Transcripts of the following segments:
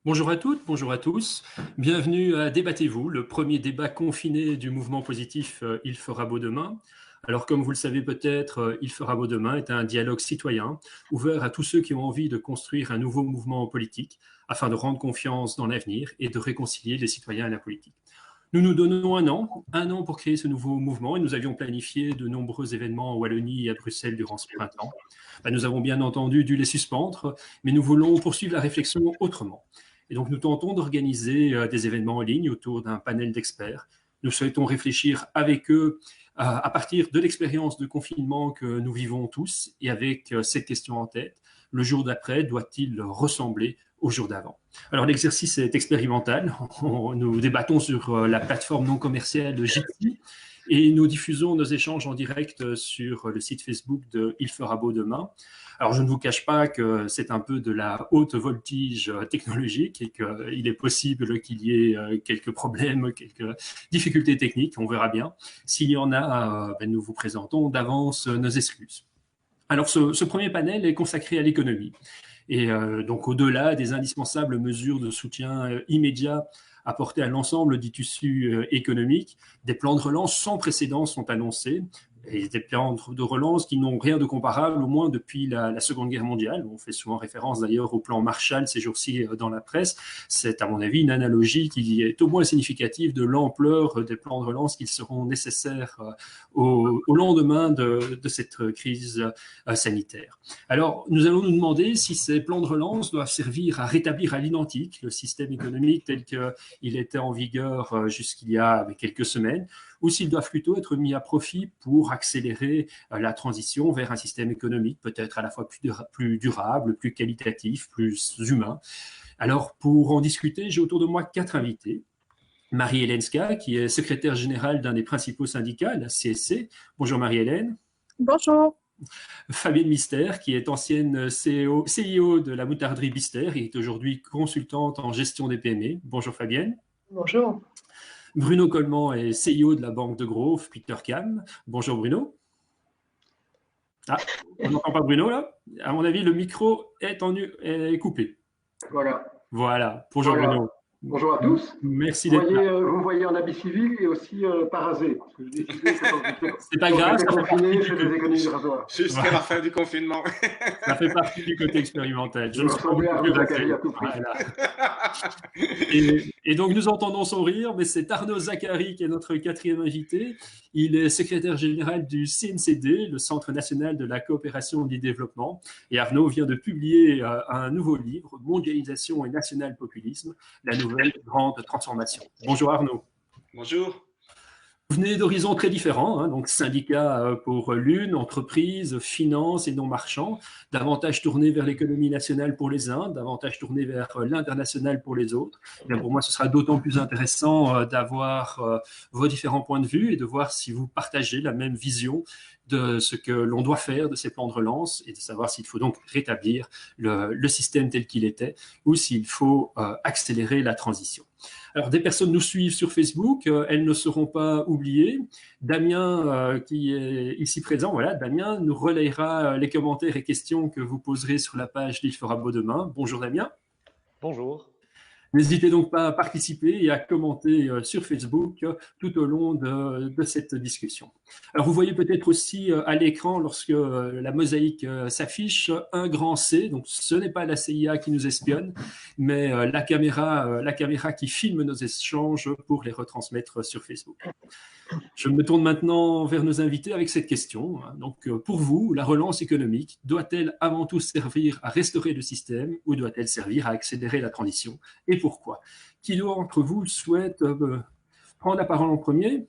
Bonjour à toutes, bonjour à tous. Bienvenue à Débattez-vous, le premier débat confiné du mouvement positif Il fera beau demain. Alors, comme vous le savez peut-être, Il fera beau demain est un dialogue citoyen ouvert à tous ceux qui ont envie de construire un nouveau mouvement politique afin de rendre confiance dans l'avenir et de réconcilier les citoyens et la politique. Nous nous donnons un an pour créer ce nouveau mouvement et nous avions planifié de nombreux événements en Wallonie et à Bruxelles durant ce printemps. Nous avons bien entendu dû les suspendre, mais nous voulons poursuivre la réflexion autrement. Et donc, nous tentons d'organiser des événements en ligne autour d'un panel d'experts. Nous souhaitons réfléchir avec eux à partir de l'expérience de confinement que nous vivons tous et avec cette question en tête. Le jour d'après doit-il ressembler au jour d'avant? Alors, l'exercice est expérimental. Nous débattons sur la plateforme non commerciale de Jitsi et nous diffusons nos échanges en direct sur le site Facebook de Il fera beau demain. Alors, je ne vous cache pas que c'est un peu de la haute voltige technologique et qu'il est possible qu'il y ait quelques problèmes, quelques difficultés techniques, on verra bien. S'il y en a, nous vous présentons d'avance nos excuses. Alors, ce premier panel est consacré à l'économie. Et donc, au-delà des indispensables mesures de soutien immédiat apportées à l'ensemble du tissu économique, des plans de relance sans précédent sont annoncés, et des plans de relance qui n'ont rien de comparable, au moins depuis la Seconde Guerre mondiale. On fait souvent référence d'ailleurs au plan Marshall ces jours-ci dans la presse. C'est à mon avis une analogie qui est au moins significative de l'ampleur des plans de relance qui seront nécessaires au lendemain de cette crise sanitaire. Alors, nous allons nous demander si ces plans de relance doivent servir à rétablir à l'identique le système économique tel qu'il était en vigueur jusqu'il y a quelques semaines, ou s'ils doivent plutôt être mis à profit pour accélérer la transition vers un système économique peut-être à la fois plus durable, plus qualitatif, plus humain. Alors, pour en discuter, j'ai autour de moi 4 invités. Marie-Hélène Ska, qui est secrétaire générale d'un des principaux syndicats, la CSC. Bonjour Marie-Hélène. Bonjour. Fabienne Mister, qui est ancienne CIO de la moutarderie Bister et est aujourd'hui consultante en gestion des PME. Bonjour Fabienne. Bonjour. Bruno Coleman est CIO de la banque de Grove, Peter Cam. Bonjour Bruno. Ah, on n'entend pas Bruno là? À mon avis, le micro est coupé. Voilà. Voilà. Bonjour voilà. Bruno. Bonjour à tous. Merci d'être là. Vous me voyez en habit civil et aussi parasé. Parce que j'ai décidé que c'est pas grave. Je confiné, je fais des économies de rasoir. Jusqu'à la fin du confinement. Ça fait partie du côté expérimental. Je me ressemblais à Arnaud Zachary à tout prix. Voilà. Et donc nous entendons son rire, mais c'est Arnaud Zachary qui est notre 4e invité. Il est secrétaire général du CNCD, le Centre national de la coopération et du développement. Et Arnaud vient de publier un nouveau livre, Mondialisation et national-populisme, la nouvelle grande transformation. Bonjour Arnaud. Bonjour. Vous venez d'horizons très différents, donc syndicats pour l'une, entreprise, finance et non marchands, davantage tournés vers l'économie nationale pour les uns, davantage tournés vers l'international pour les autres. Et bien pour moi, ce sera d'autant plus intéressant d'avoir vos différents points de vue et de voir si vous partagez la même vision de ce que l'on doit faire de ces plans de relance et de savoir s'il faut donc rétablir le système tel qu'il était ou s'il faut accélérer la transition. Alors, des personnes nous suivent sur Facebook, elles ne seront pas oubliées. Damien, qui est ici présent, voilà, Damien nous relayera les commentaires et questions que vous poserez sur la page d'Il fera beau demain. Bonjour Damien. Bonjour. N'hésitez donc pas à participer et à commenter sur Facebook tout au long de cette discussion. Alors, vous voyez peut-être aussi à l'écran, lorsque la mosaïque s'affiche, un grand C. Donc, ce n'est pas la CIA qui nous espionne, mais la caméra qui filme nos échanges pour les retransmettre sur Facebook. Je me tourne maintenant vers nos invités avec cette question. Donc, pour vous, la relance économique doit-elle avant tout servir à restaurer le système ou doit-elle servir à accélérer la transition? Et pourquoi? Qui d'entre vous souhaite prendre la parole en premier?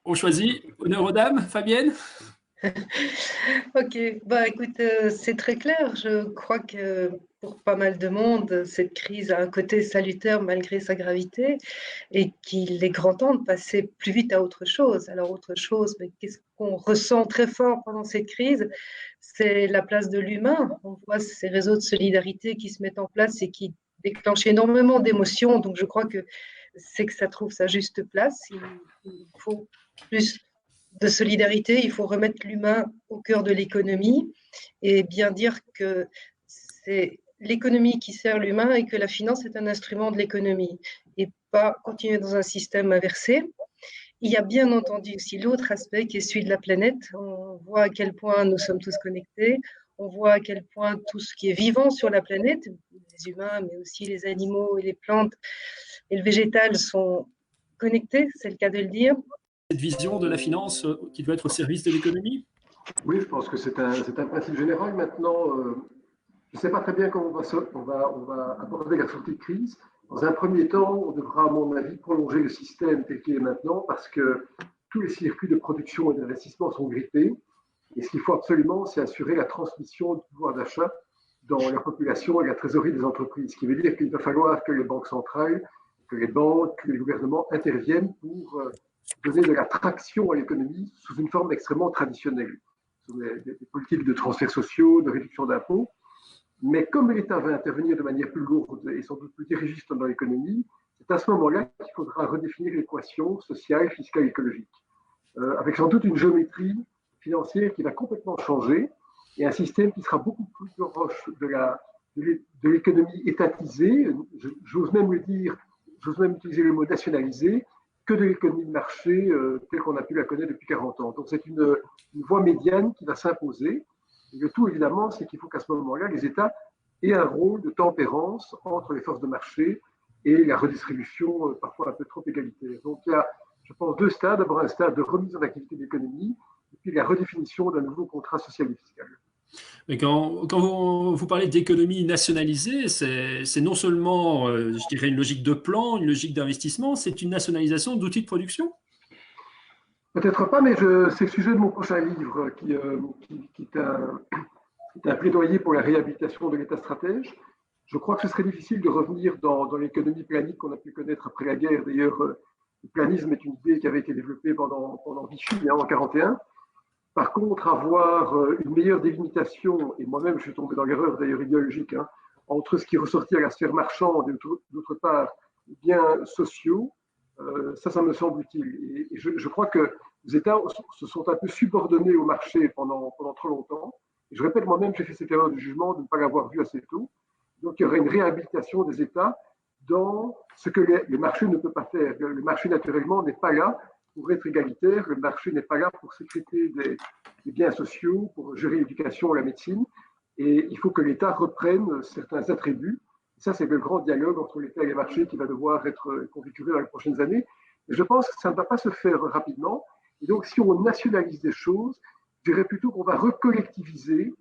On choisit. Honneur aux dames. Fabienne? Ok, écoute, c'est très clair. Je crois que pour pas mal de monde, cette crise a un côté salutaire malgré sa gravité et qu'il est grand temps de passer plus vite à autre chose. Alors autre chose, mais qu'est-ce qu'on ressent très fort pendant cette crise? C'est la place de l'humain. On voit ces réseaux de solidarité qui se mettent en place et qui déclenchent énormément d'émotions. Donc je crois que c'est que ça trouve sa juste place. Il faut plus de solidarité, il faut remettre l'humain au cœur de l'économie et bien dire que c'est l'économie qui sert l'humain et que la finance est un instrument de l'économie et pas continuer dans un système inversé. Il y a bien entendu aussi l'autre aspect qui est celui de la planète. On voit à quel point nous sommes tous connectés. On voit à quel point tout ce qui est vivant sur la planète, les humains, mais aussi les animaux et les plantes et le végétal sont connectés, c'est le cas de le dire. Cette vision de la finance qui doit être au service de l'économie? Oui, je pense que c'est un principe général. Maintenant, je ne sais pas très bien comment on va aborder la sortie de crise. Dans un premier temps, on devra, à mon avis, prolonger le système tel qu'il est maintenant parce que tous les circuits de production et d'investissement sont grippés. Et ce qu'il faut absolument, c'est assurer la transmission du pouvoir d'achat dans la population et la trésorerie des entreprises. Ce qui veut dire qu'il va falloir que les banques centrales, que les banques, que les gouvernements interviennent pour donner de la traction à l'économie sous une forme extrêmement traditionnelle, sous des politiques de transferts sociaux, de réduction d'impôts. Mais comme l'État va intervenir de manière plus lourde et sans doute plus dirigiste dans l'économie, c'est à ce moment-là qu'il faudra redéfinir l'équation sociale, fiscale, écologique, avec sans doute une géométrie financière qui va complètement changer et un système qui sera beaucoup plus proche de l'économie étatisée, j'ose même utiliser le mot nationalisé, que de l'économie de marché telle qu'on a pu la connaître depuis 40 ans. Donc c'est une voie médiane qui va s'imposer. Et le tout, évidemment, c'est qu'il faut qu'à ce moment-là, les États aient un rôle de tempérance entre les forces de marché et la redistribution parfois un peu trop égalitaire. Donc il y a, je pense, deux stades. D'abord un stade de remise en activité de l'économie et puis la redéfinition d'un nouveau contrat social et fiscal. Mais quand vous parlez d'économie nationalisée, c'est non seulement, je dirais, une logique de plan, une logique d'investissement, c'est une nationalisation d'outils de production? Peut-être pas, mais c'est le sujet de mon prochain livre qui est un plaidoyer pour la réhabilitation de l'État stratège. Je crois que ce serait difficile de revenir dans l'économie planique qu'on a pu connaître après la guerre. D'ailleurs, le planisme est une idée qui avait été développée pendant Vichy, en 1941. Par contre, avoir une meilleure délimitation, et moi-même je suis tombé dans l'erreur d'ailleurs idéologique, entre ce qui ressortit à la sphère marchande et d'autre part les biens sociaux, ça me semble utile. Et je crois que les États se sont un peu subordonnés au marché pendant trop longtemps. Et je répète, moi-même, j'ai fait cette erreur de jugement de ne pas l'avoir vu assez tôt. Donc, il y aurait une réhabilitation des États dans ce que les marchés ne peuvent pas faire. Le marché, naturellement, n'est pas là pour être égalitaire. Le marché n'est pas là pour sécréter des biens sociaux, pour gérer l'éducation, la médecine. Et il faut que l'État reprenne certains attributs. Ça, c'est le grand dialogue entre l'État et les marchés qui va devoir être configuré dans les prochaines années. Et je pense que ça ne va pas se faire rapidement. Et donc, si on nationalise des choses, je dirais plutôt qu'on va recollectiviser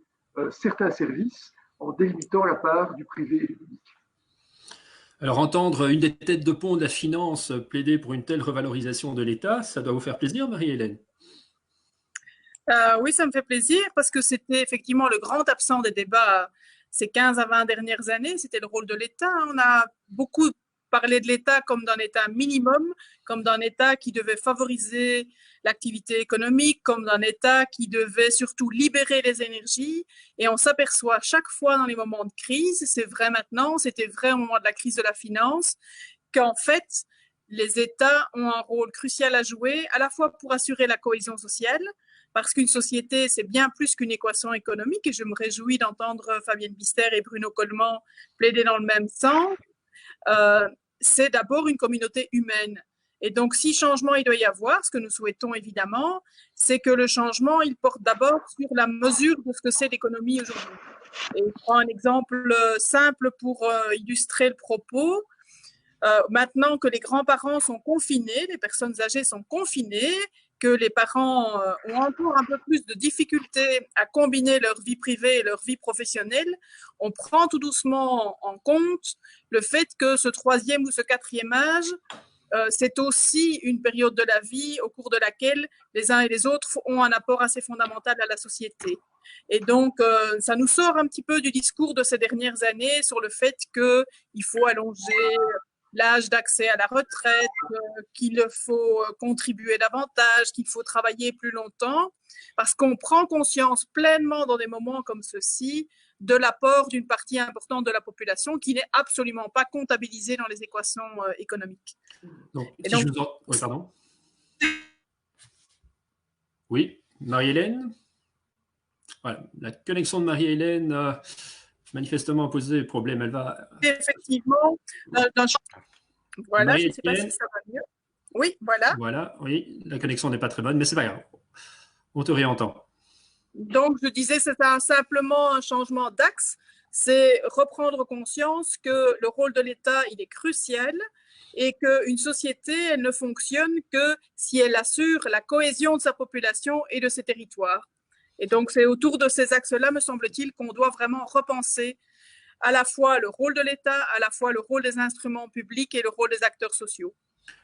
certains services en délimitant la part du privé et du public. Alors, entendre une des têtes de pont de la finance plaider pour une telle revalorisation de l'État, ça doit vous faire plaisir, Marie-Hélène? Oui, ça me fait plaisir parce que c'était effectivement le grand absent des débats ces 15 à 20 dernières années, c'était le rôle de l'État. On a beaucoup parlé de l'État comme d'un État minimum, comme d'un État qui devait favoriser l'activité économique, comme d'un État qui devait surtout libérer les énergies. Et on s'aperçoit chaque fois dans les moments de crise, c'est vrai maintenant, c'était vrai au moment de la crise de la finance, qu'en fait, les États ont un rôle crucial à jouer, à la fois pour assurer la cohésion sociale, parce qu'une société, c'est bien plus qu'une équation économique, et je me réjouis d'entendre Fabienne Pister et Bruno Coleman plaider dans le même sens. C'est d'abord une communauté humaine. Et donc, si changement il doit y avoir, ce que nous souhaitons évidemment, c'est que le changement, il porte d'abord sur la mesure de ce que c'est l'économie aujourd'hui. Et je prends un exemple simple pour illustrer le propos. Maintenant que les grands-parents sont confinés, les personnes âgées sont confinées, que les parents ont encore un peu plus de difficultés à combiner leur vie privée et leur vie professionnelle, on prend tout doucement en compte le fait que ce troisième ou ce quatrième âge, c'est aussi une période de la vie au cours de laquelle les uns et les autres ont un apport assez fondamental à la société. Et donc, ça nous sort un petit peu du discours de ces dernières années sur le fait qu'il faut allonger l'âge d'accès à la retraite, qu'il faut contribuer davantage, qu'il faut travailler plus longtemps, parce qu'on prend conscience pleinement dans des moments comme ceux-ci de l'apport d'une partie importante de la population qui n'est absolument pas comptabilisée dans les équations économiques. Donc, oui, pardon. Oui, Marie-Hélène. Voilà, la connexion de Marie-Hélène manifestement posé problème. Elle va. Effectivement, voilà, je ne sais pas si ça va mieux. Oui, voilà. Voilà, oui, la connexion n'est pas très bonne, mais c'est pas grave. On te réentend. Donc, je disais, c'est simplement un changement d'axe. C'est reprendre conscience que le rôle de l'État, il est crucial et qu'une société, elle ne fonctionne que si elle assure la cohésion de sa population et de ses territoires. Et donc, c'est autour de ces axes-là, me semble-t-il, qu'on doit vraiment repenser à la fois le rôle de l'État, à la fois le rôle des instruments publics et le rôle des acteurs sociaux.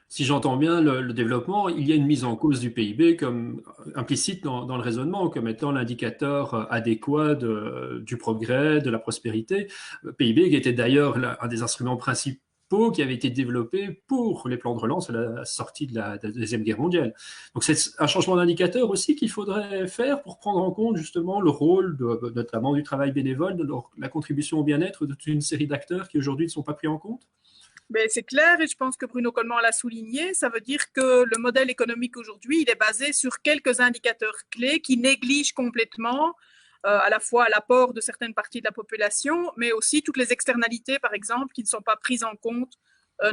Si j'entends bien le développement, il y a une mise en cause du PIB comme implicite dans le raisonnement, comme étant l'indicateur adéquat du progrès, de la prospérité. Le PIB qui était d'ailleurs un des instruments principaux qui avait été développé pour les plans de relance à la sortie de la Deuxième Guerre mondiale. Donc c'est un changement d'indicateur aussi qu'il faudrait faire pour prendre en compte justement le rôle notamment du travail bénévole, de la contribution au bien-être de toute une série d'acteurs qui aujourd'hui ne sont pas pris en compte. Ben, c'est clair, et je pense que Bruno Coleman l'a souligné, ça veut dire que le modèle économique aujourd'hui, il est basé sur quelques indicateurs clés qui négligent complètement à la fois l'apport de certaines parties de la population, mais aussi toutes les externalités, par exemple, qui ne sont pas prises en compte,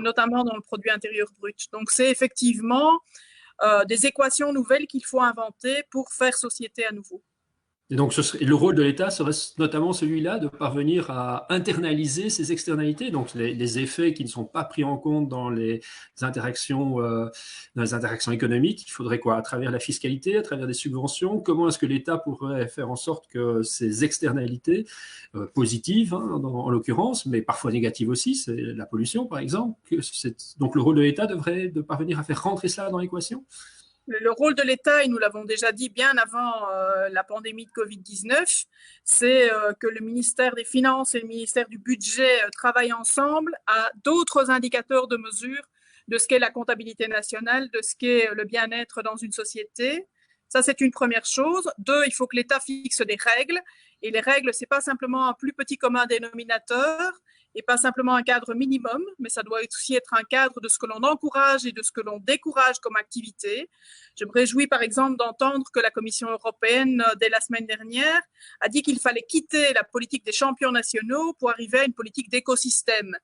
notamment dans le produit intérieur brut. Donc, c'est effectivement des équations nouvelles qu'il faut inventer pour faire société à nouveau. Et donc, le rôle de l'État serait notamment celui-là de parvenir à internaliser ces externalités, donc les effets qui ne sont pas pris en compte dans les interactions économiques. Il faudrait quoi? À travers la fiscalité, à travers des subventions, comment est-ce que l'État pourrait faire en sorte que ces externalités positives, hein, en l'occurrence, mais parfois négatives aussi, c'est la pollution par exemple, donc le rôle de l'État devrait de parvenir à faire rentrer cela dans l'équation? Le rôle de l'État, et nous l'avons déjà dit bien avant la pandémie de Covid-19, c'est que le ministère des Finances et le ministère du Budget travaillent ensemble à d'autres indicateurs de mesure de ce qu'est la comptabilité nationale, de ce qu'est le bien-être dans une société. Ça, c'est une première chose. Deux, il faut que l'État fixe des règles. Et les règles, ce n'est pas simplement un plus petit commun dénominateur et pas simplement un cadre minimum, mais ça doit aussi être un cadre de ce que l'on encourage et de ce que l'on décourage comme activité. Je me réjouis par exemple d'entendre que la Commission européenne, dès la semaine dernière, a dit qu'il fallait quitter la politique des champions nationaux pour arriver à une politique d'écosystème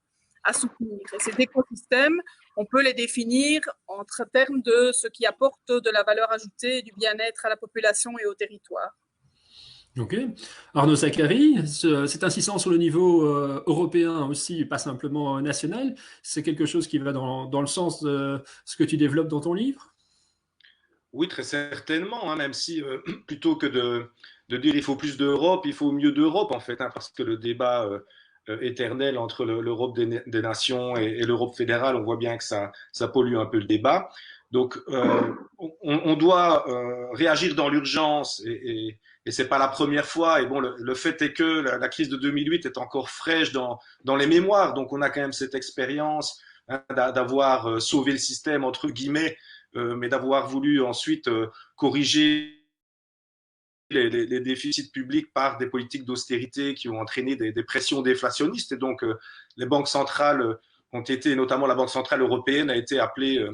à soutenir. Et ces écosystèmes, on peut les définir en termes de ce qui apporte de la valeur ajoutée et du bien-être à la population et au territoire. Ok. Arnaud Zacharie, cette insistance sur le niveau européen aussi, pas simplement national, c'est quelque chose qui va dans le sens de ce que tu développes dans ton livre? Oui, très certainement, hein, même si plutôt que de dire il faut plus d'Europe, il faut mieux d'Europe en fait, hein, parce que le débat éternel entre l'Europe des nations et l'Europe fédérale, on voit bien que ça pollue un peu le débat. Donc on doit réagir dans l'urgence et c'est pas la première fois. Et bon, le fait est que la crise de 2008 est encore fraîche dans les mémoires. Donc on a quand même cette expérience, hein, d'avoir sauvé le système entre guillemets, mais d'avoir voulu ensuite corriger les déficits publics par des politiques d'austérité qui ont entraîné des pressions déflationnistes. Et donc les banques centrales ont été, notamment la Banque centrale européenne, a été appelée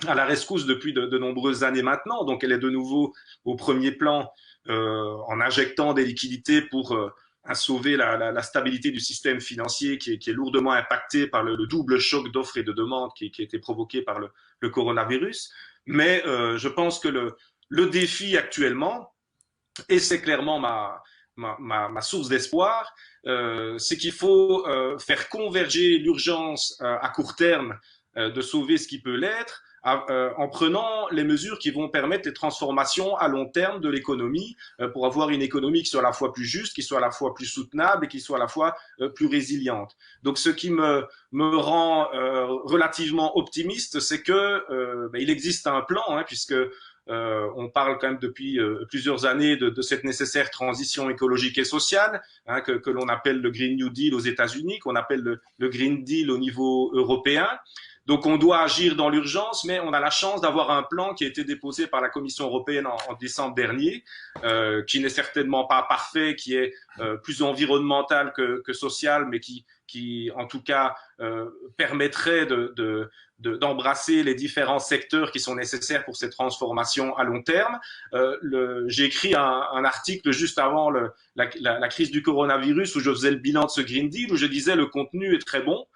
à la rescousse depuis de nombreuses années maintenant. Donc elle est de nouveau au premier plan en injectant des liquidités pour sauver la stabilité du système financier qui est lourdement impacté par le double choc d'offres et de demandes qui a été provoqué par le coronavirus. Mais je pense que le défi actuellement, et c'est clairement ma source d'espoir, c'est qu'il faut faire converger l'urgence à court terme de sauver ce qui peut l'être, en prenant les mesures qui vont permettre les transformations à long terme de l'économie pour avoir une économie qui soit à la fois plus juste, qui soit à la fois plus soutenable et qui soit à la fois plus résiliente. Donc ce qui me rend relativement optimiste, c'est que il existe un plan, hein, puisque on parle quand même depuis plusieurs années de cette nécessaire transition écologique et sociale, hein, que l'on appelle le Green New Deal aux États-Unis, qu'on appelle le Green Deal au niveau européen. Donc on doit agir dans l'urgence, mais on a la chance d'avoir un plan qui a été déposé par la Commission européenne en décembre dernier, qui n'est certainement pas parfait, qui est plus environnemental que social, mais qui en tout cas permettrait d'embrasser les différents secteurs qui sont nécessaires pour cette transformation à long terme. J'ai écrit un article juste avant la crise du coronavirus où je faisais le bilan de ce Green Deal, où je disais le contenu est très bon.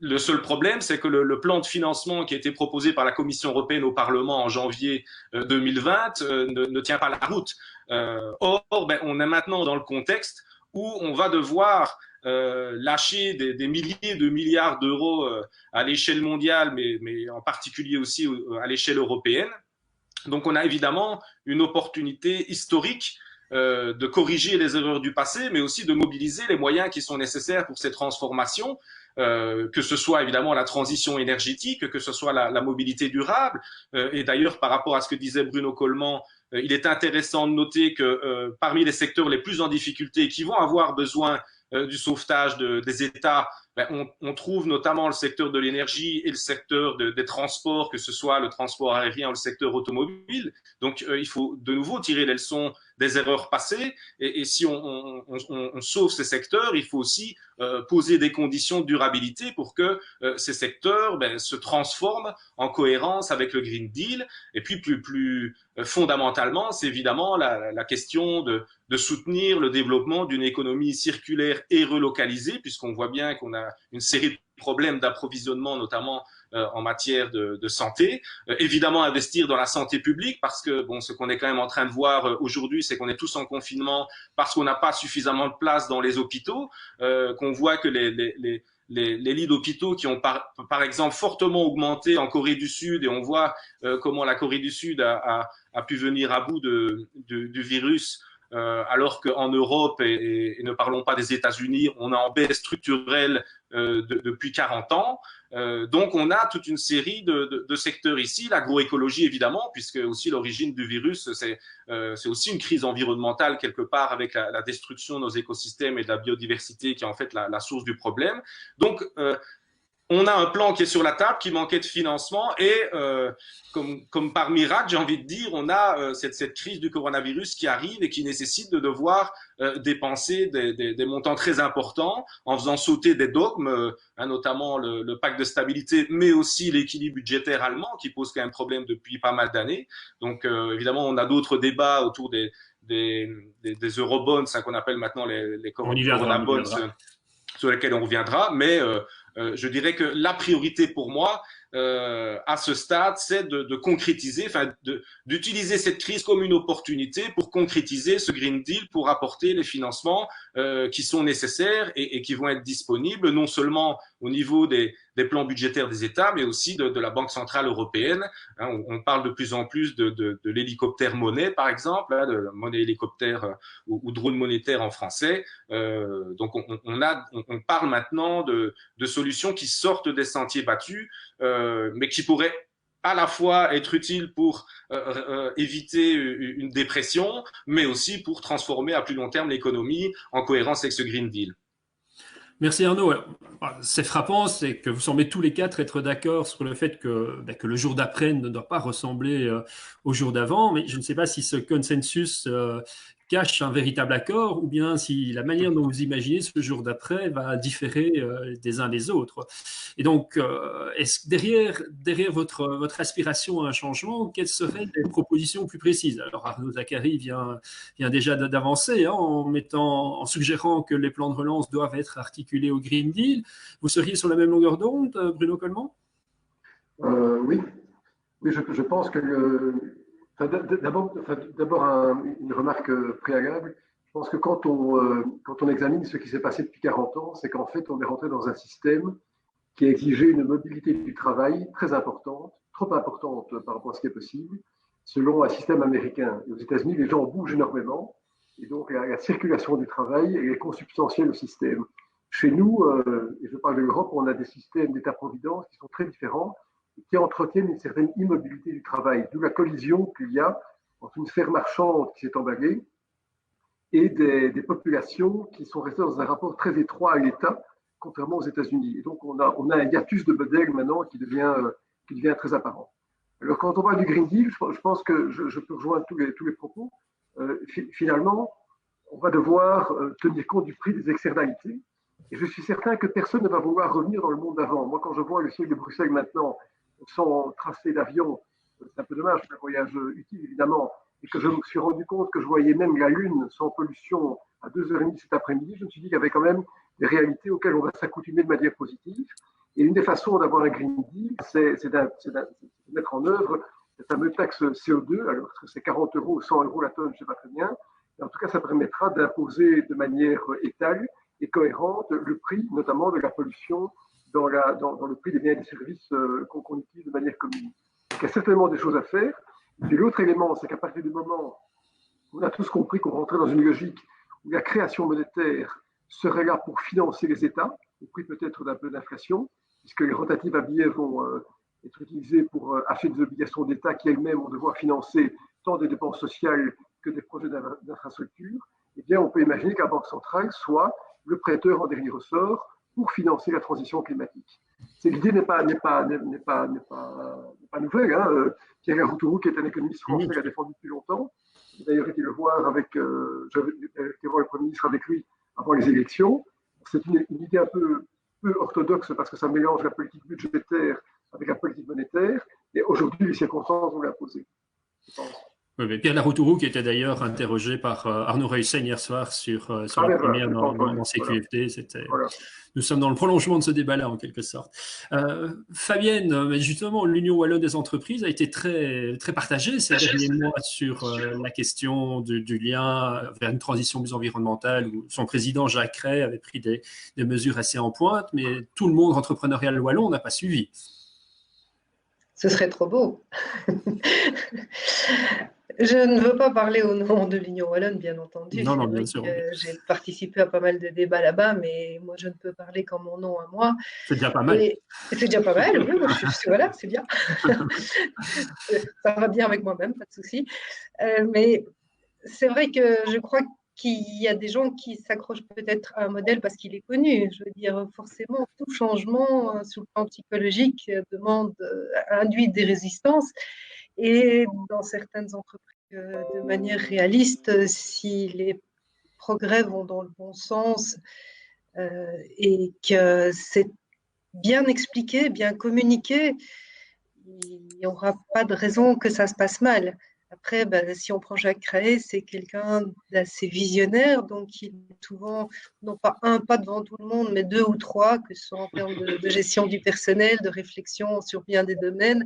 Le seul problème, c'est que le plan de financement qui a été proposé par la Commission européenne au Parlement en janvier 2020 ne tient pas la route. Or, on est maintenant dans le contexte où on va devoir lâcher des milliers de milliards d'euros à l'échelle mondiale, mais en particulier aussi à l'échelle européenne. Donc, on a évidemment une opportunité historique de corriger les erreurs du passé, mais aussi de mobiliser les moyens qui sont nécessaires pour ces transformations, que ce soit évidemment la transition énergétique, que ce soit la mobilité durable. Et d'ailleurs, par rapport à ce que disait Bruno Coleman, il est intéressant de noter que parmi les secteurs les plus en difficulté qui vont avoir besoin du sauvetage des États, on trouve notamment le secteur de l'énergie et le secteur des transports, que ce soit le transport aérien ou le secteur automobile. Donc, il faut de nouveau tirer les leçons des erreurs passées. Et si on sauve ces secteurs, il faut aussi poser des conditions de durabilité pour que ces secteurs se transforment en cohérence avec le Green Deal. Et puis, plus fondamentalement, c'est évidemment la question de soutenir le développement d'une économie circulaire et relocalisée, puisqu'on voit bien qu'on a une série de problèmes d'approvisionnement, notamment en matière de santé. Évidemment, investir dans la santé publique, parce que ce qu'on est quand même en train de voir aujourd'hui, c'est qu'on est tous en confinement parce qu'on n'a pas suffisamment de place dans les hôpitaux, qu'on voit que les lits d'hôpitaux qui ont par exemple fortement augmenté en Corée du Sud, et on voit comment la Corée du Sud a pu venir à bout du virus, alors qu'en Europe, et ne parlons pas des États-Unis, on est en baisse structurelle depuis 40 ans. Donc on a toute une série de secteurs ici, l'agroécologie évidemment, puisque aussi l'origine du virus, c'est aussi une crise environnementale quelque part, avec la destruction de nos écosystèmes et de la biodiversité qui est en fait la source du problème. Donc on a un plan qui est sur la table, qui manquait de financement, et comme par miracle, j'ai envie de dire, on a cette crise du coronavirus qui arrive et qui nécessite de devoir dépenser des montants très importants en faisant sauter des dogmes, notamment le pacte de stabilité, mais aussi l'équilibre budgétaire allemand qui pose quand même problème depuis pas mal d'années. Donc évidemment, on a d'autres débats autour des eurobonds, qu'on appelle maintenant les corona bonds, sur lesquels on reviendra, mais je dirais que la priorité pour moi, à ce stade, c'est de concrétiser, d'utiliser cette crise comme une opportunité pour concrétiser ce Green Deal, pour apporter les financements qui sont nécessaires et qui vont être disponibles, non seulement au niveau des plans budgétaires des États, mais aussi de la Banque centrale européenne. On parle de plus en plus de l'hélicoptère monnaie, par exemple, de monnaie hélicoptère ou drone monétaire en français. Donc on parle maintenant de solutions qui sortent des sentiers battus, mais qui pourraient à la fois être utiles pour éviter une dépression, mais aussi pour transformer à plus long terme l'économie en cohérence avec ce Green Deal. Merci Arnaud. C'est frappant, c'est que vous semblez tous les quatre être d'accord sur le fait que le jour d'après ne doit pas ressembler au jour d'avant, mais je ne sais pas si ce consensus cache un véritable accord, ou bien si la manière dont vous imaginez ce jour d'après va différer des uns des autres. Et donc, est-ce derrière votre aspiration à un changement, quelles seraient les propositions plus précises? Alors Arnaud Zacharie vient déjà d'avancer en suggérant que les plans de relance doivent être articulés au Green Deal. Vous seriez sur la même longueur d'onde, Bruno Coleman? Oui, je pense que d'abord une remarque préalable. Je pense que quand on examine ce qui s'est passé depuis 40 ans, c'est qu'en fait, on est rentré dans un système qui a exigé une mobilité du travail très importante, trop importante par rapport à ce qui est possible, selon un système américain. Et aux États-Unis, les gens bougent énormément, et donc la circulation du travail est consubstantielle au système. Chez nous, et je parle de l'Europe, on a des systèmes d'État-providence qui sont très différents, qui entretiennent une certaine immobilité du travail, d'où la collision qu'il y a entre une sphère marchande qui s'est emballée et des populations qui sont restées dans un rapport très étroit à l'État, contrairement aux États-Unis. Et donc, on a un hiatus de modèle maintenant qui devient très apparent. Alors, quand on parle du Green Deal, je pense que je peux rejoindre tous les propos. Finalement, on va devoir tenir compte du prix des externalités. Et je suis certain que personne ne va vouloir revenir dans le monde d'avant. Moi, quand je vois le ciel de Bruxelles maintenant, sans tracé d'avion, c'est un peu dommage, c'est un voyage utile évidemment, et que je me suis rendu compte que je voyais même la Lune sans pollution à 2h30 cet après-midi, je me suis dit qu'il y avait quand même des réalités auxquelles on va s'accoutumer de manière positive. Et une des façons d'avoir un Green Deal, c'est de mettre en œuvre cette fameuse taxe CO2, alors que c'est 40 € ou 100 € la tonne, je ne sais pas très bien. Et en tout cas, ça permettra d'imposer de manière étale et cohérente le prix, notamment de la pollution, dans le prix des biens et des services qu'on utilise de manière commune. Donc, il y a certainement des choses à faire. Et puis l'autre élément, c'est qu'à partir du moment où on a tous compris qu'on rentrait dans une logique où la création monétaire serait là pour financer les États, au prix peut-être d'un peu d'inflation, puisque les rotatives à billets vont être utilisées pour acheter des obligations d'État qui elles-mêmes vont devoir financer tant des dépenses sociales que des projets d'infrastructure, eh bien on peut imaginer que la Banque centrale soit le prêteur en dernier ressort pour financer la transition climatique. L'idée n'est pas nouvelle. Hein. Pierre Garoutourou, qui est un économiste français, l'a défendu depuis longtemps. J'ai d'ailleurs été le voir j'avais été voir le Premier ministre avec lui avant les élections. C'est une idée un peu orthodoxe parce que ça mélange la politique budgétaire avec la politique monétaire. Et aujourd'hui, les circonstances vont l'imposer, je pense. Oui, Pierre Garoutourou, qui était d'ailleurs interrogé par Arnaud Reussen hier soir sur la première dans CQFD. Voilà. Nous sommes dans le prolongement de ce débat-là, en quelque sorte. Fabienne, justement, l'Union wallonne des entreprises a été très, très partagée ces derniers mois sur la question du lien vers une transition plus environnementale, où son président Jacques Rey avait pris des mesures assez en pointe, mais tout le monde entrepreneurial wallon n'a pas suivi. Ce serait trop beau. Je ne veux pas parler au nom de l'Union wallonne, bien entendu. Non, bien sûr. J'ai participé à pas mal de débats là-bas, mais moi, je ne peux parler qu'en mon nom à moi. C'est déjà pas mal. C'est déjà pas mal, oui. Voilà, c'est bien. Ça va bien avec moi-même, pas de souci. Mais c'est vrai que je crois qu'il y a des gens qui s'accrochent peut-être à un modèle parce qu'il est connu. Je veux dire, forcément, tout changement sur le plan psychologique induit des résistances. Et dans certaines entreprises, de manière réaliste, si les progrès vont dans le bon sens et que c'est bien expliqué, bien communiqué, il n'y aura pas de raison que ça se passe mal. Après, si on prend Jacques Rey, c'est quelqu'un d'assez visionnaire, donc il est souvent, non pas un pas devant tout le monde, mais 2 ou 3, que ce soit en termes de gestion du personnel, de réflexion sur bien des domaines.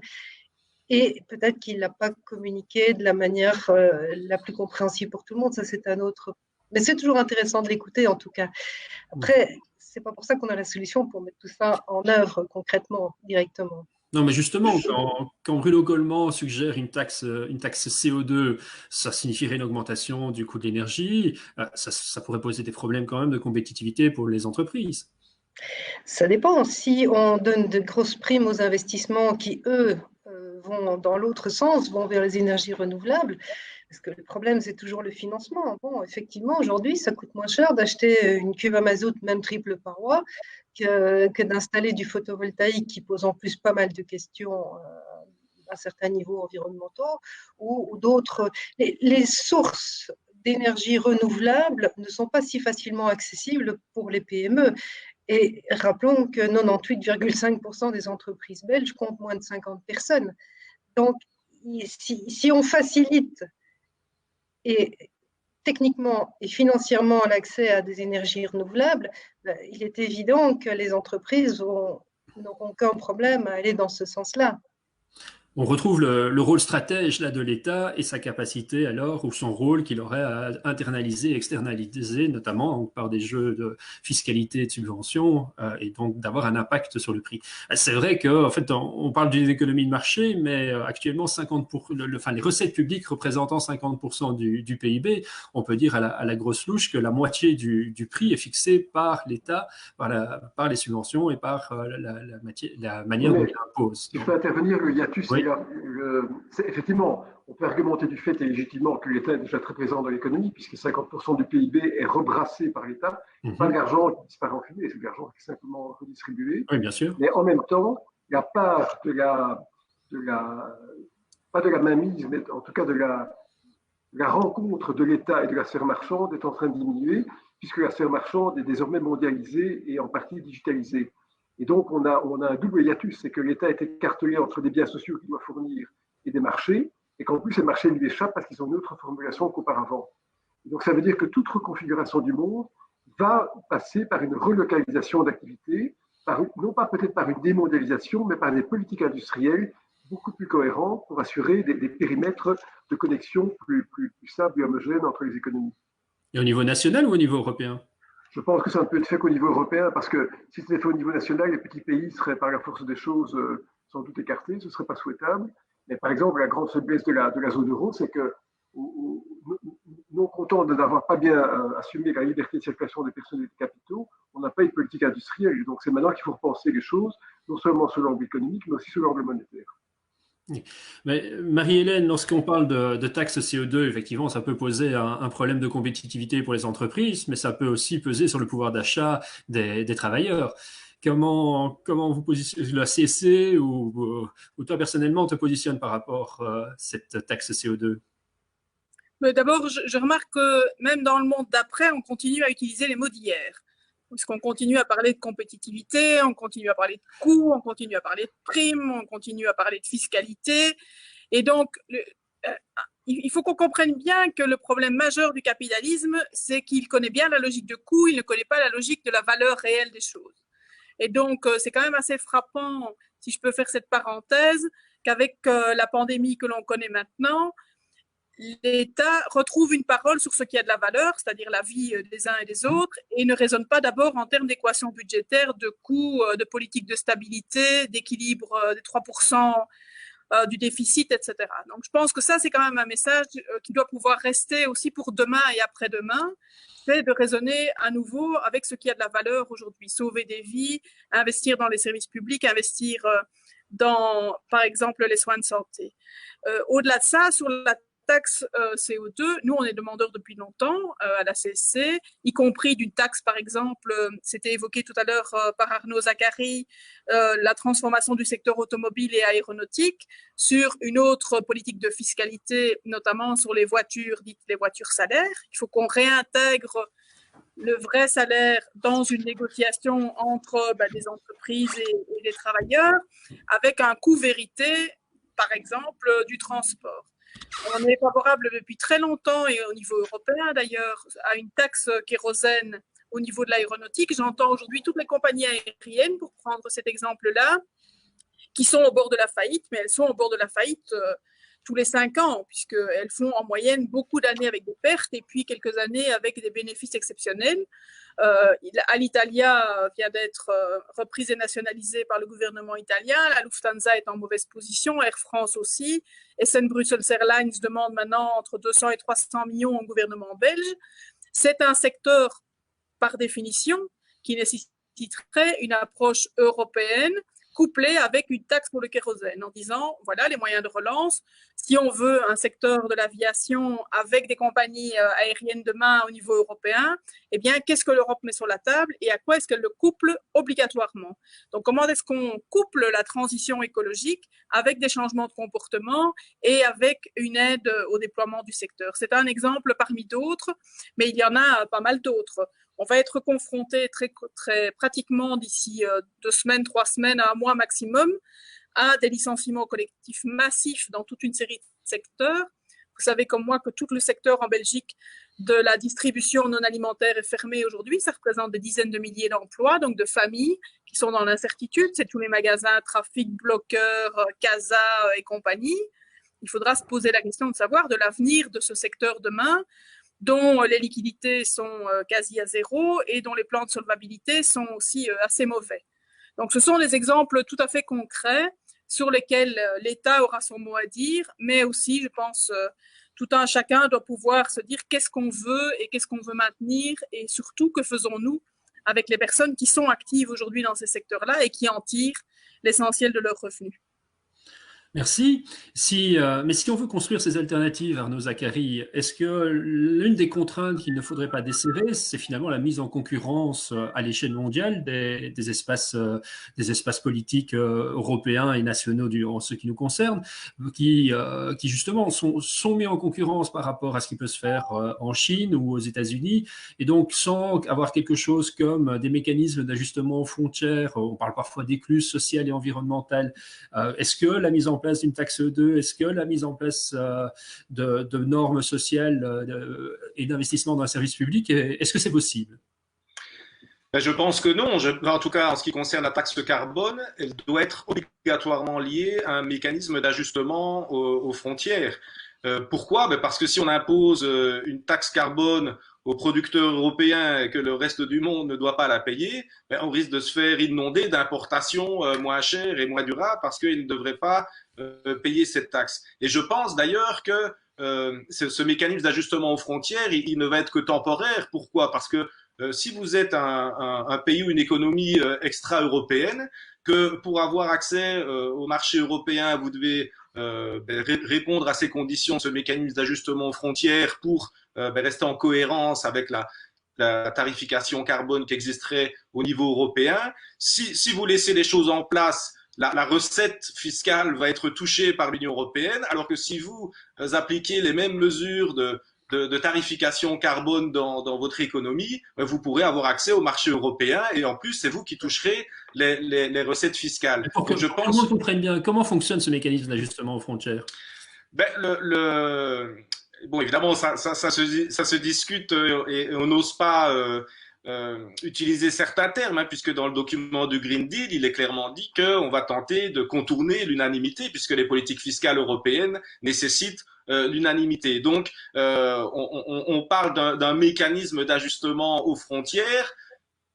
Et peut-être qu'il n'a pas communiqué de la manière la plus compréhensible pour tout le monde. Ça, c'est un autre. Mais c'est toujours intéressant de l'écouter, en tout cas. Après, c'est pas pour ça qu'on a la solution pour mettre tout ça en œuvre concrètement, directement. Non, mais justement, quand Bruno Gollman suggère une taxe CO2, ça signifierait une augmentation du coût de l'énergie. Ça pourrait poser des problèmes quand même de compétitivité pour les entreprises. Ça dépend. Si on donne de grosses primes aux investissements qui, eux, vont dans l'autre sens, vont vers les énergies renouvelables, parce que le problème, c'est toujours le financement. Bon, effectivement, aujourd'hui, ça coûte moins cher d'acheter une cuve à mazout, même triple paroi, que d'installer du photovoltaïque qui pose en plus pas mal de questions à certains niveaux environnementaux ou d'autres. Les sources d'énergie renouvelable ne sont pas si facilement accessibles pour les PME. Et rappelons que 98,5% des entreprises belges comptent moins de 50 personnes. Donc, si on facilite et techniquement et financièrement l'accès à des énergies renouvelables, il est évident que les entreprises n'auront aucun problème à aller dans ce sens-là. On retrouve le rôle stratège là, de l'État et sa capacité alors, ou son rôle qu'il aurait à internaliser, externaliser, notamment par des jeux de fiscalité et de subvention, et donc d'avoir un impact sur le prix. C'est vrai qu'en fait, on parle d'une économie de marché, mais actuellement, les recettes publiques représentant 50% du PIB, on peut dire à la grosse louche que la moitié du prix est fixée par l'État, par les subventions et par la manière dont il impose. Il faut intervenir, le hiatus, oui. Effectivement, on peut argumenter du fait et légitimement que l'État est déjà très présent dans l'économie, puisque 50% du PIB est rebrassé par l'État. Pas de l'argent qui disparaît en fumée, c'est de l'argent qui est simplement redistribué. Oui, bien sûr. Mais en même temps, la part pas de la mainmise, mais en tout cas de la rencontre de l'État et de la sphère marchande est en train de diminuer, puisque la sphère marchande est désormais mondialisée et en partie digitalisée. Et donc, on a un double hiatus, c'est que l'État est écartelé entre des biens sociaux qu'il doit fournir et des marchés, et qu'en plus, ces marchés lui échappent parce qu'ils ont une autre formulation qu'auparavant. Donc, ça veut dire que toute reconfiguration du monde va passer par une relocalisation d'activités, non pas peut-être par une démondialisation, mais par des politiques industrielles beaucoup plus cohérentes pour assurer des périmètres de connexion plus stables et homogènes entre les économies. Et au niveau national ou au niveau européen? Je pense que ça ne peut être fait qu'au niveau européen, parce que si c'était fait au niveau national, les petits pays seraient par la force des choses sans doute écartés, ce ne serait pas souhaitable. Mais par exemple, la grande faiblesse de la zone euro, c'est que, non content de n'avoir pas bien assumé la liberté de circulation des personnes et des capitaux, on n'a pas une politique industrielle. Donc c'est maintenant qu'il faut repenser les choses, non seulement sous l'angle économique, mais aussi sous l'angle monétaire. Mais Marie-Hélène, lorsqu'on parle de taxes CO2, effectivement, ça peut poser un problème de compétitivité pour les entreprises, mais ça peut aussi peser sur le pouvoir d'achat des travailleurs. Comment vous positionnez, la CC ou toi personnellement te positionne par rapport à cette taxe CO2? D'abord, je remarque que même dans le monde d'après, on continue à utiliser les mots d'hier. Parce qu'on continue à parler de compétitivité, on continue à parler de coûts, on continue à parler de primes, on continue à parler de fiscalité. Et donc, il faut qu'on comprenne bien que le problème majeur du capitalisme, c'est qu'il connaît bien la logique de coût, il ne connaît pas la logique de la valeur réelle des choses. Et donc, c'est quand même assez frappant, si je peux faire cette parenthèse, qu'avec la pandémie que l'on connaît maintenant, l'État retrouve une parole sur ce qui a de la valeur, c'est-à-dire la vie des uns et des autres, et ne raisonne pas d'abord en termes d'équation budgétaire, de coûts, de politique de stabilité, d'équilibre des 3% du déficit, etc. Donc, je pense que ça, c'est quand même un message qui doit pouvoir rester aussi pour demain et après-demain, c'est de raisonner à nouveau avec ce qui a de la valeur aujourd'hui, sauver des vies, investir dans les services publics, investir dans, par exemple, les soins de santé. Au-delà de ça, sur la taxe CO2, nous on est demandeurs depuis longtemps à la CSC, y compris d'une taxe par exemple, c'était évoqué tout à l'heure par Arnaud Zacharie, la transformation du secteur automobile et aéronautique sur une autre politique de fiscalité, notamment sur les voitures dites les voitures salaires. Il faut qu'on réintègre le vrai salaire dans une négociation entre des entreprises et des travailleurs avec un coût vérité, par exemple, du transport. On est favorable depuis très longtemps, et au niveau européen d'ailleurs, à une taxe kérosène au niveau de l'aéronautique. J'entends aujourd'hui toutes les compagnies aériennes, pour prendre cet exemple-là, qui sont au bord de la faillite, mais elles sont au bord de la faillite tous les 5 ans, puisqu'elles font en moyenne beaucoup d'années avec des pertes et puis quelques années avec des bénéfices exceptionnels. Alitalia vient d'être reprise et nationalisée par le gouvernement italien. La Lufthansa est en mauvaise position, Air France aussi. SN Brussels Airlines demande maintenant entre 200 et 300 millions au gouvernement belge. C'est un secteur, par définition, qui nécessiterait une approche européenne couplée avec une taxe pour le kérosène, en disant, voilà les moyens de relance. Si on veut un secteur de l'aviation avec des compagnies aériennes demain au niveau européen, eh bien, qu'est-ce que l'Europe met sur la table et à quoi est-ce qu'elle le couple obligatoirement? Donc, comment est-ce qu'on couple la transition écologique avec des changements de comportement et avec une aide au déploiement du secteur? C'est un exemple parmi d'autres, mais il y en a pas mal d'autres. On va être confronté très pratiquement d'ici 2 semaines, 3 semaines à 1 mois maximum à des licenciements collectifs massifs dans toute une série de secteurs. Vous savez comme moi que tout le secteur en Belgique de la distribution non alimentaire est fermé aujourd'hui. Ça représente des dizaines de milliers d'emplois, donc de familles qui sont dans l'incertitude. C'est tous les magasins, Trafic, Bloqueur, Casa et compagnie. Il faudra se poser la question de savoir de l'avenir de ce secteur demain, dont les liquidités sont quasi à zéro et dont les plans de solvabilité sont aussi assez mauvais. Donc, ce sont des exemples tout à fait concrets sur lesquels l'État aura son mot à dire, mais aussi, je pense, tout un chacun doit pouvoir se dire qu'est-ce qu'on veut et qu'est-ce qu'on veut maintenir et surtout, que faisons-nous avec les personnes qui sont actives aujourd'hui dans ces secteurs-là et qui en tirent l'essentiel de leurs revenus. Merci. Mais si on veut construire ces alternatives, Arnaud Zacharie, est-ce que l'une des contraintes qu'il ne faudrait pas desserrer, c'est finalement la mise en concurrence à l'échelle mondiale des espaces politiques européens et nationaux en ce qui nous concerne, qui justement sont mis en concurrence par rapport à ce qui peut se faire en Chine ou aux États-Unis, et donc sans avoir quelque chose comme des mécanismes d'ajustement aux frontières, on parle parfois d'écluses sociales et environnementales. Est-ce que la mise en place d'une taxe E2, est-ce que la mise en place de normes sociales et d'investissement dans un service public, est-ce que c'est possible? Ben, je pense que non. En tout cas, en ce qui concerne la taxe carbone, elle doit être obligatoirement liée à un mécanisme d'ajustement aux frontières. Pourquoi? Ben parce que si on impose une taxe carbone aux producteurs européens et que le reste du monde ne doit pas la payer, ben on risque de se faire inonder d'importations moins chères et moins durables parce qu'ils ne devraient pas payer cette taxe. Et je pense d'ailleurs que ce mécanisme d'ajustement aux frontières, il ne va être que temporaire. Pourquoi? Parce que si vous êtes un pays ou une économie extra-européenne, que pour avoir accès au marché européen, vous devez répondre à ces conditions, ce mécanisme d'ajustement aux frontières pour rester en cohérence avec la tarification carbone qui existerait au niveau européen. Si vous laissez les choses en place, la recette fiscale va être touchée par l'Union européenne, alors que si vous appliquez les mêmes mesures de tarification carbone dans votre économie, vous pourrez avoir accès au marché européen et en plus, c'est vous qui toucherez les recettes fiscales. Pour que tout le monde comprenne bien, comment fonctionne ce mécanisme d'ajustement aux frontières? Ben, bon, évidemment, ça se discute et on n'ose pas utiliser certains termes, hein, puisque dans le document du Green Deal, il est clairement dit qu'on va tenter de contourner l'unanimité, puisque les politiques fiscales européennes nécessitent l'unanimité. Donc, on parle d'un mécanisme d'ajustement aux frontières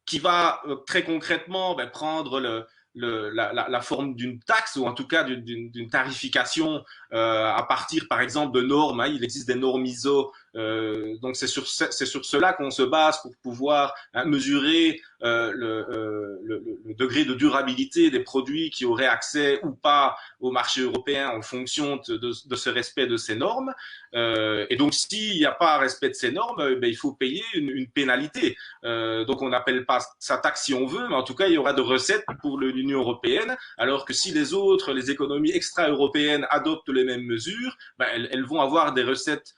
qui va très concrètement prendre la forme d'une taxe ou en tout cas d'une tarification à partir par exemple de normes. Hein, il existe des normes ISO, donc c'est sur cela qu'on se base pour pouvoir mesurer le degré de durabilité des produits qui auraient accès ou pas au marché européen en fonction de ce respect de ces normes. Et donc s'il n'y a pas respect de ces normes, il faut payer une pénalité. Donc on n'appelle pas ça taxe si on veut, mais en tout cas il y aura de recettes pour l'Union européenne, alors que si les économies extra-européennes adoptent les mêmes mesures, elles vont avoir des recettes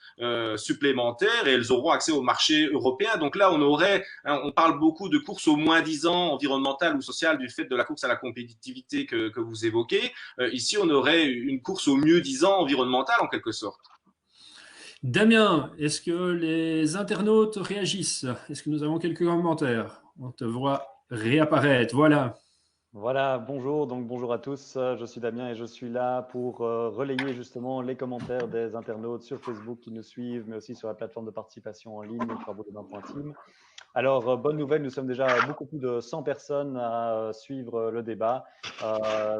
supplémentaires et elles auront accès au marché européen. Donc là on parle beaucoup de course au moins-disant environnementale ou sociale du fait de la course à la compétitivité que vous évoquez. Ici on aurait une course au mieux-disant environnemental en quelque sorte. Damien, est-ce que les internautes réagissent? Est-ce que nous avons quelques commentaires? On te voit réapparaître, voilà. Voilà, bonjour, donc bonjour à tous, je suis Damien et je suis là pour relayer justement les commentaires des internautes sur Facebook qui nous suivent, mais aussi sur la plateforme de participation en ligne, travaux-de-bain.team. Alors, bonne nouvelle, nous sommes déjà beaucoup plus de 100 personnes à suivre le débat,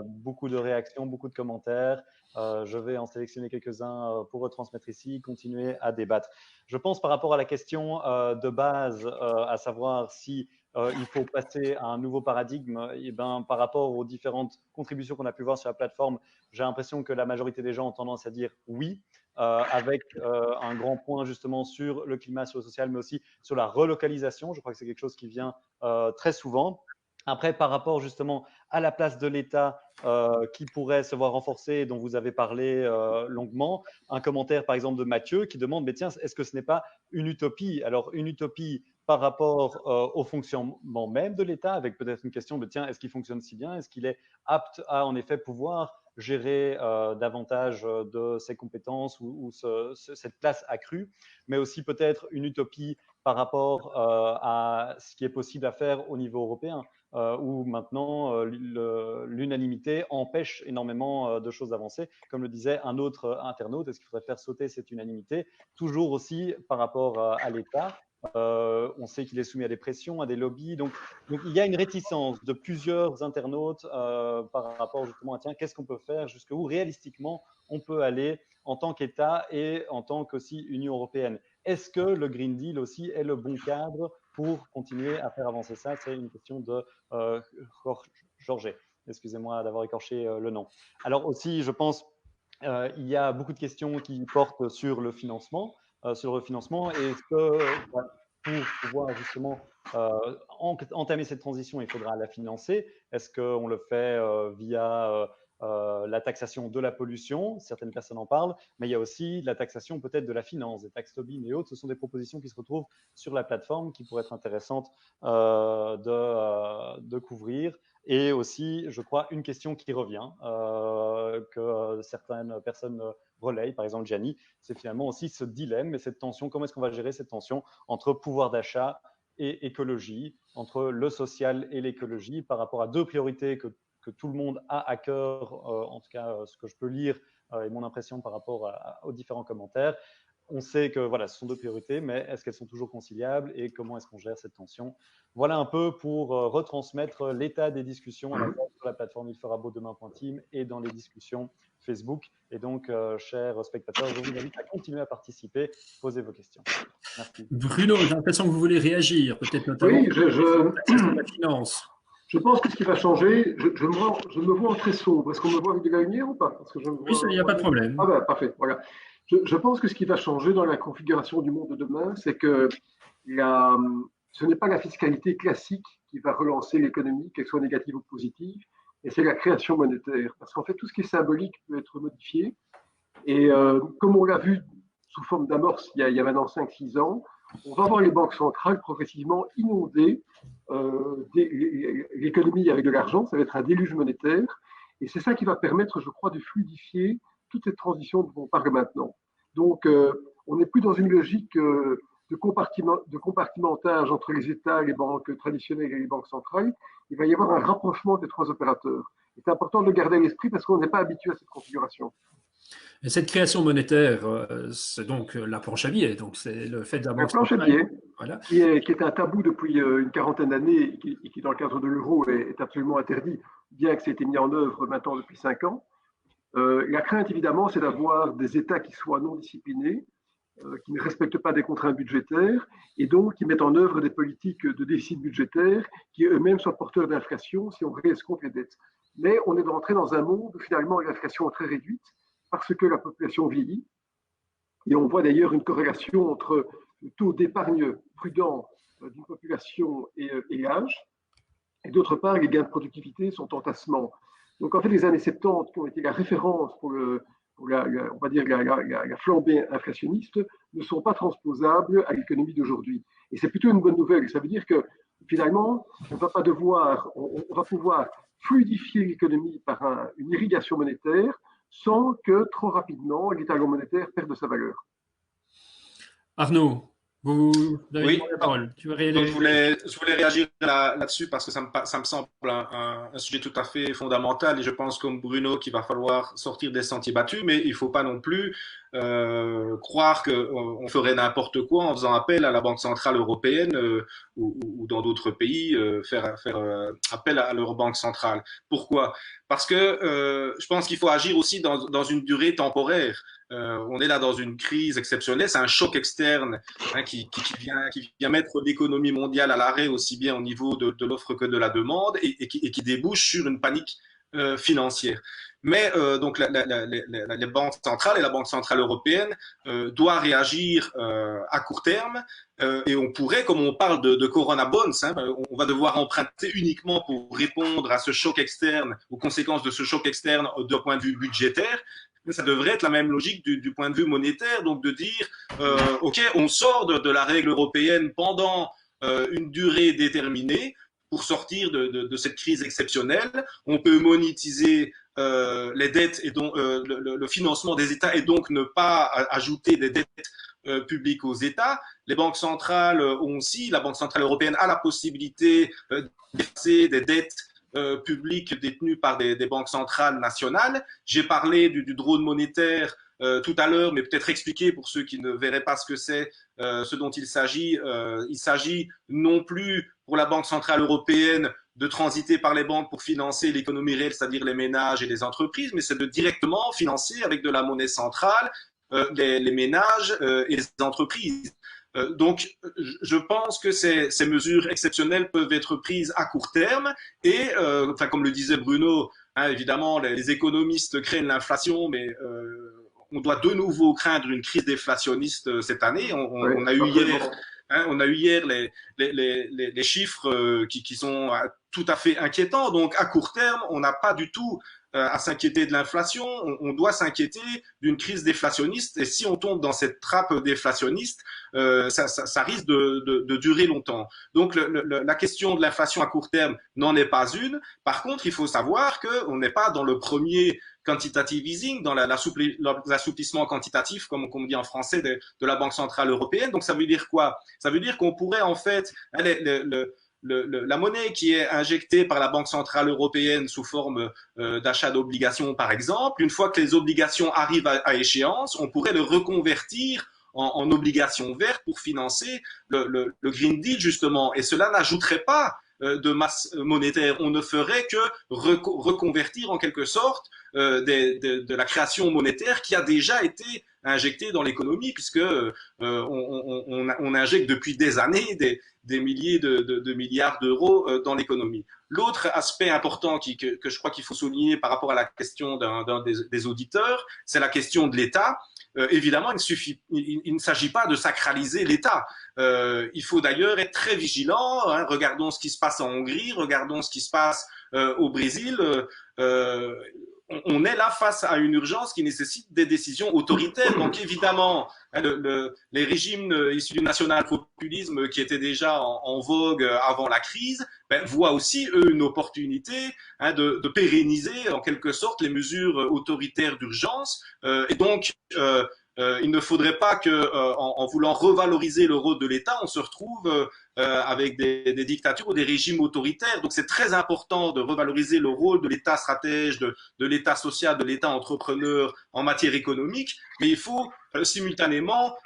beaucoup de réactions, beaucoup de commentaires. Je vais en sélectionner quelques-uns pour retransmettre ici, continuer à débattre. Je pense par rapport à la question de base, à savoir si il faut passer à un nouveau paradigme, et par rapport aux différentes contributions qu'on a pu voir sur la plateforme, j'ai l'impression que la majorité des gens ont tendance à dire oui, avec un grand point justement sur le climat, sur le social, mais aussi sur la relocalisation. Je crois que c'est quelque chose qui vient très souvent. Après, par rapport justement à la place de l'État qui pourrait se voir renforcée, dont vous avez parlé longuement, un commentaire par exemple de Mathieu qui demande, mais tiens, est-ce que ce n'est pas une utopie? Alors, une utopie par rapport au fonctionnement même de l'État, avec peut-être une question de, tiens, est-ce qu'il fonctionne si bien? Est-ce qu'il est apte à en effet pouvoir gérer davantage de ses compétences ou cette place accrue, mais aussi peut-être une utopie par rapport à ce qui est possible à faire au niveau européen, où maintenant l'unanimité empêche énormément de choses d'avancer. Comme le disait un autre internaute, est-ce qu'il faudrait faire sauter cette unanimité? Toujours aussi par rapport à l'État. On sait qu'il est soumis à des pressions, à des lobbies. Donc il y a une réticence de plusieurs internautes par rapport justement à tiens, qu'est-ce qu'on peut faire, jusqu'où réalistiquement on peut aller en tant qu'État et en tant qu'aussi Union européenne. Est-ce que le Green Deal aussi est le bon cadre pour continuer à faire avancer ça? C'est une question de Georges. Excusez-moi d'avoir écorché le nom. Alors aussi, je pense il y a beaucoup de questions qui portent sur le financement, et est-ce que pour pouvoir justement entamer cette transition, il faudra la financer? Est-ce qu'on le fait via la taxation de la pollution? Certaines personnes en parlent, mais il y a aussi la taxation peut-être de la finance, des taxes Tobin et autres. Ce sont des propositions qui se retrouvent sur la plateforme qui pourraient être intéressantes de couvrir. Et aussi, je crois, une question qui revient, que certaines personnes relayent, par exemple Gianni, c'est finalement aussi ce dilemme et cette tension. Comment est-ce qu'on va gérer cette tension entre pouvoir d'achat et écologie, entre le social et l'écologie, par rapport à deux priorités que tout le monde a à cœur, en tout cas ce que je peux lire et mon impression par rapport aux différents commentaires. On sait que voilà, ce sont deux priorités, mais est-ce qu'elles sont toujours conciliables et comment est-ce qu'on gère cette tension? Voilà un peu pour retransmettre l'état des discussions à la fois sur la plateforme ilferabeaudemain.team et dans les discussions Facebook. Et donc, chers spectateurs, je vous invite à continuer à participer, poser vos questions. Merci. Bruno, j'ai l'impression que vous voulez réagir, peut-être notamment sur la finance. Je pense que ce qui va changer, je me vois en très sombre. Est-ce qu'on me voit avec de la lumière ou pas? Parce que Oui, il n'y a pas de problème. Ah ben, parfait, voilà. Je pense que ce qui va changer dans la configuration du monde de demain, c'est que ce n'est pas la fiscalité classique qui va relancer l'économie, qu'elle soit négative ou positive, et c'est la création monétaire. Parce qu'en fait, tout ce qui est symbolique peut être modifié. Et comme on l'a vu sous forme d'amorce il y a maintenant 5-6 ans, on va voir les banques centrales progressivement inonder l'économie avec de l'argent. Ça va être un déluge monétaire. Et c'est ça qui va permettre, je crois, de fluidifier toute cette transition dont on parle maintenant. Donc, on n'est plus dans une logique de compartimentage entre les États, les banques traditionnelles et les banques centrales. Il va y avoir un rapprochement des trois opérateurs. C'est important de le garder à l'esprit parce qu'on n'est pas habitué à cette configuration. Et cette création monétaire, c'est donc la planche à billets. Donc, c'est le fait d'avoir. La planche à billets, voilà. qui est un tabou depuis une quarantaine d'années et qui, dans le cadre de l'euro, est absolument interdit, bien que ça ait été mis en œuvre maintenant depuis 5 ans. La crainte, évidemment, c'est d'avoir des États qui soient non disciplinés, qui ne respectent pas des contraintes budgétaires et donc qui mettent en œuvre des politiques de déficit budgétaire qui eux-mêmes sont porteurs d'inflation si on réescompte les dettes. Mais on est entré dans un monde où finalement l'inflation est très réduite parce que la population vieillit. Et on voit d'ailleurs une corrélation entre le taux d'épargne prudent d'une population et l'âge. Et d'autre part, les gains de productivité sont en tassement. Donc en fait, les années 70, qui ont été la référence pour on va dire la flambée inflationniste, ne sont pas transposables à l'économie d'aujourd'hui. Et c'est plutôt une bonne nouvelle. Ça veut dire que finalement, on va pouvoir fluidifier l'économie par une irrigation monétaire sans que trop rapidement l'étalon monétaire perde de sa valeur. Arnaud, vous avez la parole. Tu veux réagir? Je voulais réagir là-dessus parce que ça me semble un sujet tout à fait fondamental et je pense comme Bruno qu'il va falloir sortir des sentiers battus, mais il ne faut pas non plus croire qu'on ferait n'importe quoi en faisant appel à la Banque Centrale Européenne ou dans d'autres pays, faire appel à leur Banque Centrale. Pourquoi? Parce que je pense qu'il faut agir aussi dans une durée temporaire. On est là dans une crise exceptionnelle, c'est un choc externe qui vient mettre l'économie mondiale à l'arrêt aussi bien au niveau de l'offre que de la demande et qui débouche sur une panique financière. Mais donc les banques centrales et la Banque centrale européenne doivent réagir à court terme et on pourrait, comme on parle de Corona Bonds, on va devoir emprunter uniquement pour répondre à ce choc externe, aux conséquences de ce choc externe d'un point de vue budgétaire. Mais ça devrait être la même logique du point de vue monétaire, donc de dire, OK, on sort de la règle européenne pendant une durée déterminée pour sortir de cette crise exceptionnelle. On peut monétiser les dettes et donc le financement des États et donc ne pas ajouter des dettes publiques aux États. Les banques centrales ont aussi, la Banque centrale européenne a la possibilité d'effacer des dettes publiques détenues par des banques centrales nationales. J'ai parlé du drone monétaire tout à l'heure, mais peut-être expliquer pour ceux qui ne verraient pas ce que c'est, ce dont il s'agit. Il s'agit non plus pour la Banque centrale européenne de transiter par les banques pour financer l'économie réelle, c'est-à-dire les ménages et les entreprises, mais c'est de directement financer avec de la monnaie centrale les ménages et les entreprises. Donc, je pense que ces mesures exceptionnelles peuvent être prises à court terme et, comme le disait Bruno, Hein, évidemment, les économistes craignent l'inflation, mais on doit de nouveau craindre une crise déflationniste cette année. On a eu hier, hein, on a eu hier les chiffres qui sont tout à fait inquiétants. Donc, à court terme, on n'a pas du tout à s'inquiéter de l'inflation. On doit s'inquiéter d'une crise déflationniste. Et si on tombe dans cette trappe déflationniste, ça risque de durer longtemps. Donc, la question de l'inflation à court terme n'en est pas une. Par contre, il faut savoir qu'on n'est pas dans le premier quantitative easing, dans l'assouplissement quantitatif, comme on dit en français, de la Banque centrale européenne. Donc, ça veut dire quoi? Ça veut dire qu'on pourrait, en fait, la monnaie qui est injectée par la Banque centrale européenne sous forme d'achat d'obligations, par exemple, une fois que les obligations arrivent à échéance, on pourrait le reconvertir en obligations vertes pour financer le Green Deal, justement. Et cela n'ajouterait pas de masse monétaire. On ne ferait que reconvertir en quelque sorte de la création monétaire qui a déjà été injectée dans l'économie, puisque on injecte depuis des années des milliers de milliards d'euros dans l'économie. L'autre aspect important que je crois qu'il faut souligner par rapport à la question d'un des auditeurs, c'est la question de l'État. Évidemment, il ne s'agit pas de sacraliser l'État. Il faut d'ailleurs être très vigilant. Hein. Regardons ce qui se passe en Hongrie, regardons ce qui se passe au Brésil. On est là face à une urgence qui nécessite des décisions autoritaires. Donc évidemment, les régimes issus du national-populisme qui étaient déjà en vogue avant la crise, voient aussi, eux, une opportunité de pérenniser en quelque sorte les mesures autoritaires d'urgence. Et donc, il ne faudrait pas en voulant revaloriser le rôle de l'État, on se retrouve avec des dictatures ou des régimes autoritaires. Donc c'est très important de revaloriser le rôle de l'État stratège, de l'État social, de l'État entrepreneur en matière économique, mais il faut simultanément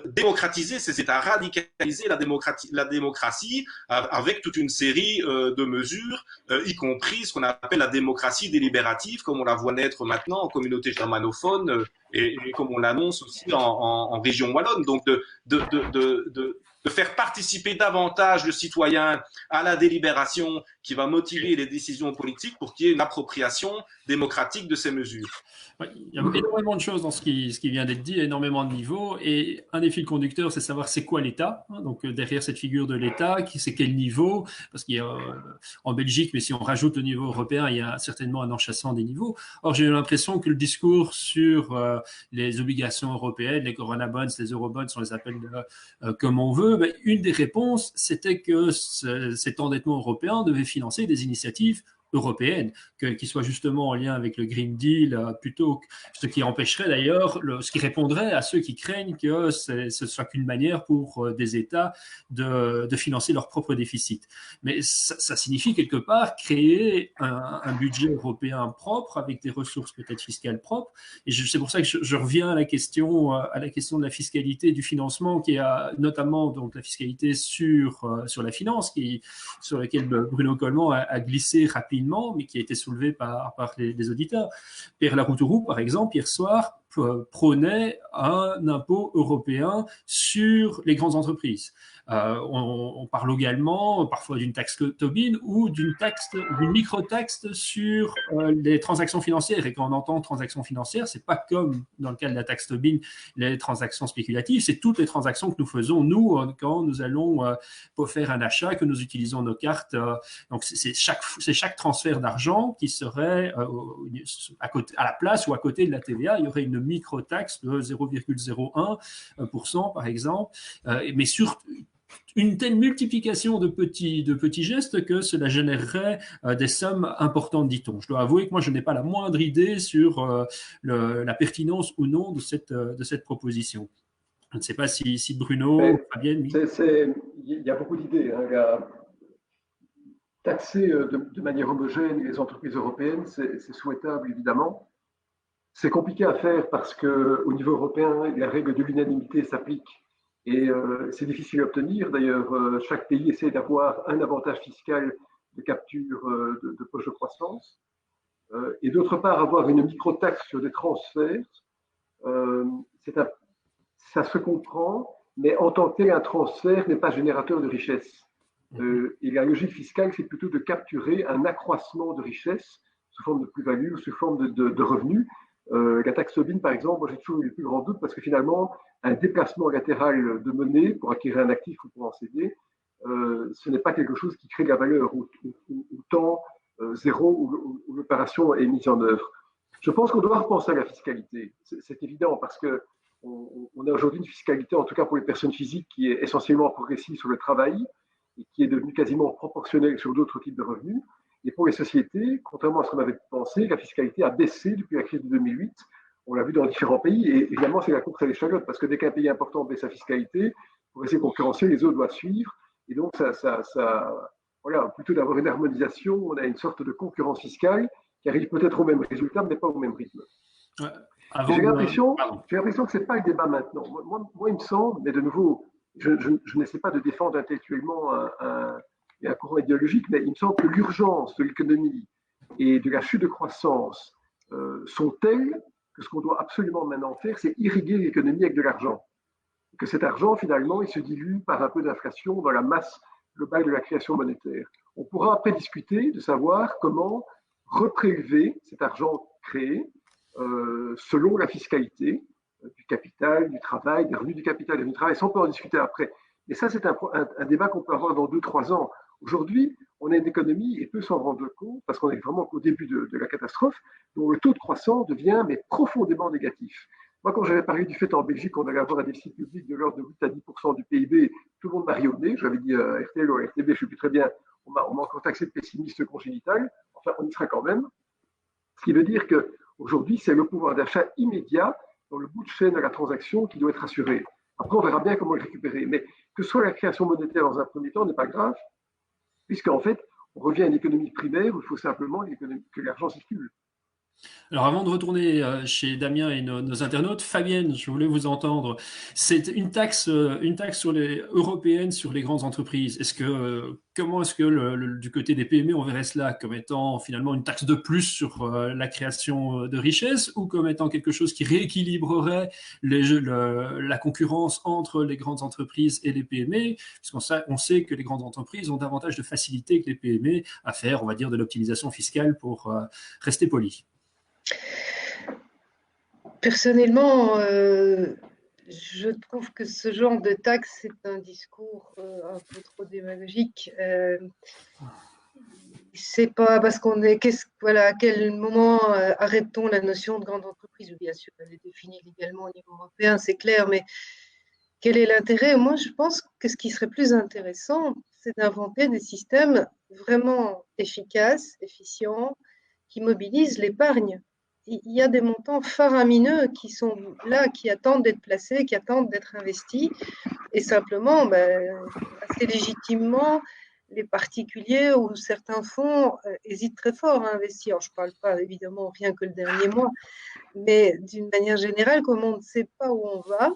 démocratiser ces États, radicaliser la démocratie avec toute une série de mesures, y compris ce qu'on appelle la démocratie délibérative, comme on la voit naître maintenant en communauté germanophone et comme on l'annonce aussi en région wallonne. Donc de faire participer davantage le citoyen à la délibération qui va motiver les décisions politiques pour qu'il y ait une appropriation démocratique de ces mesures. Ouais, il y a énormément de choses dans ce qui vient d'être dit, énormément de niveaux, et un des fils conducteurs, c'est savoir c'est quoi l'État. Hein, donc derrière cette figure de l'État, c'est quel niveau, parce qu'il y a en Belgique, mais si on rajoute le niveau européen, il y a certainement un enchâssement des niveaux. Or, j'ai eu l'impression que le discours sur les obligations européennes, les Corona Bonds, les Eurobonds, on les appelle comme on veut, une des réponses, c'était que cet endettement européen devait financer des initiatives européenne, qui soit justement en lien avec le Green Deal, plutôt que ce qui empêcherait d'ailleurs, ce qui répondrait à ceux qui craignent que ce soit qu'une manière pour des États de financer leur propre déficit. Mais ça signifie quelque part créer un budget européen propre avec des ressources peut-être fiscales propres. Et c'est pour ça que je reviens à la question de la fiscalité, du financement, qui a notamment donc la fiscalité sur la finance, sur laquelle Bruno Coleman a glissé rapidement, mais qui a été soulevé par les auditeurs. Pierre Laroutourou, par exemple, hier soir, prônait un impôt européen sur les grandes entreprises. On parle également parfois d'une taxe Tobin ou d'une micro-taxe sur les transactions financières. Et quand on entend transactions financières, c'est pas comme dans le cas de la taxe Tobin, les transactions spéculatives, c'est toutes les transactions que nous faisons, nous, quand nous allons pour faire un achat, que nous utilisons nos cartes. Donc, c'est chaque transfert d'argent qui serait à la place ou à côté de la TVA. Il y aurait une micro-taxe de 0,01%, par exemple, mais sur une telle multiplication de petits gestes que cela générerait des sommes importantes, dit-on. Je dois avouer que moi, je n'ai pas la moindre idée sur la pertinence ou non de cette proposition. Je ne sais pas si Bruno, Fabienne… Il y a beaucoup d'idées. Hein, taxer de manière homogène les entreprises européennes, c'est souhaitable, évidemment. C'est compliqué à faire parce qu'au niveau européen, la règle de l'unanimité s'applique et c'est difficile à obtenir. D'ailleurs, chaque pays essaie d'avoir un avantage fiscal de capture de poche de croissance. Et d'autre part, avoir une micro-taxe sur des transferts, ça se comprend, mais en tant que tel, un transfert n'est pas générateur de richesse. Et la logique fiscale, c'est plutôt de capturer un accroissement de richesse sous forme de plus-value ou sous forme de revenus. La taxe Tobin, par exemple, moi j'ai toujours eu le plus grand doute parce que finalement, un déplacement latéral de monnaie pour acquérir un actif ou pour en céder, ce n'est pas quelque chose qui crée de la valeur au temps zéro où l'opération est mise en œuvre. Je pense qu'on doit repenser à la fiscalité. C'est évident parce que on a aujourd'hui une fiscalité, en tout cas pour les personnes physiques, qui est essentiellement progressive sur le travail et qui est devenue quasiment proportionnelle sur d'autres types de revenus. Et pour les sociétés, contrairement à ce qu'on avait pensé, la fiscalité a baissé depuis la crise de 2008. On l'a vu dans différents pays. Et évidemment, c'est la course à l'échalote parce que dès qu'un pays important baisse sa fiscalité, pour essayer de concurrencer, les autres doivent suivre. Et donc, voilà, plutôt d'avoir une harmonisation, on a une sorte de concurrence fiscale qui arrive peut-être au même résultat, mais pas au même rythme. Ouais. J'ai l'impression que ce n'est pas le débat maintenant. Moi, il me semble, mais de nouveau, je n'essaie pas de défendre intellectuellement un courant idéologique, mais il me semble que l'urgence de l'économie et de la chute de croissance sont telles que ce qu'on doit absolument maintenant faire, c'est irriguer l'économie avec de l'argent. Et que cet argent, finalement, il se dilue par un peu d'inflation dans la masse globale de la création monétaire. On pourra après discuter de savoir comment reprélever cet argent créé selon la fiscalité du capital, du travail, des revenus du capital et du travail. Ça, on peut en discuter après. Mais ça, c'est un débat qu'on peut avoir dans 2-3 ans. Aujourd'hui, on a une économie, et peu s'en rendre compte, parce qu'on est vraiment au début de la catastrophe, dont le taux de croissance devient mais profondément négatif. Moi, quand j'avais parlé du fait en Belgique qu'on allait avoir un déficit public de l'ordre de 8 à 10% du PIB, tout le monde m'a ri au nez. J'avais dit RTL ou RTB, je ne sais plus très bien, on m'a encore taxé de pessimiste congénital. Enfin, on y sera quand même. Ce qui veut dire qu'aujourd'hui, c'est le pouvoir d'achat immédiat dans le bout de chaîne de la transaction qui doit être assuré. Après, on verra bien comment le récupérer. Mais que ce soit la création monétaire dans un premier temps n'est pas grave, puisqu'en fait, on revient à une économie primaire où il faut simplement que l'argent circule. Alors avant de retourner chez Damien et nos internautes, Fabienne, je voulais vous entendre. C'est une taxe sur européenne sur les grandes entreprises. Comment est-ce que du côté des PME, on verrait cela comme étant finalement une taxe de plus sur la création de richesses ou comme étant quelque chose qui rééquilibrerait la concurrence entre les grandes entreprises et les PME, puisqu'on sait que les grandes entreprises ont davantage de facilité que les PME à faire, on va dire, de l'optimisation fiscale pour rester poli. Personnellement, je trouve que ce genre de taxe, c'est un discours un peu trop démagogique. C'est pas parce qu'on est. À quel moment arrête-t-on la notion de grande entreprise? Bien sûr, elle est définie légalement au niveau européen, c'est clair, mais quel est l'intérêt? Moi, je pense que ce qui serait plus intéressant, c'est d'inventer des systèmes vraiment efficaces, efficients, qui mobilisent l'épargne. Il y a des montants faramineux qui sont là, qui attendent d'être placés, qui attendent d'être investis. Et simplement, assez légitimement, les particuliers ou certains fonds hésitent très fort à investir. Je ne parle pas évidemment rien que le dernier mois, mais d'une manière générale, comme on ne sait pas où on va,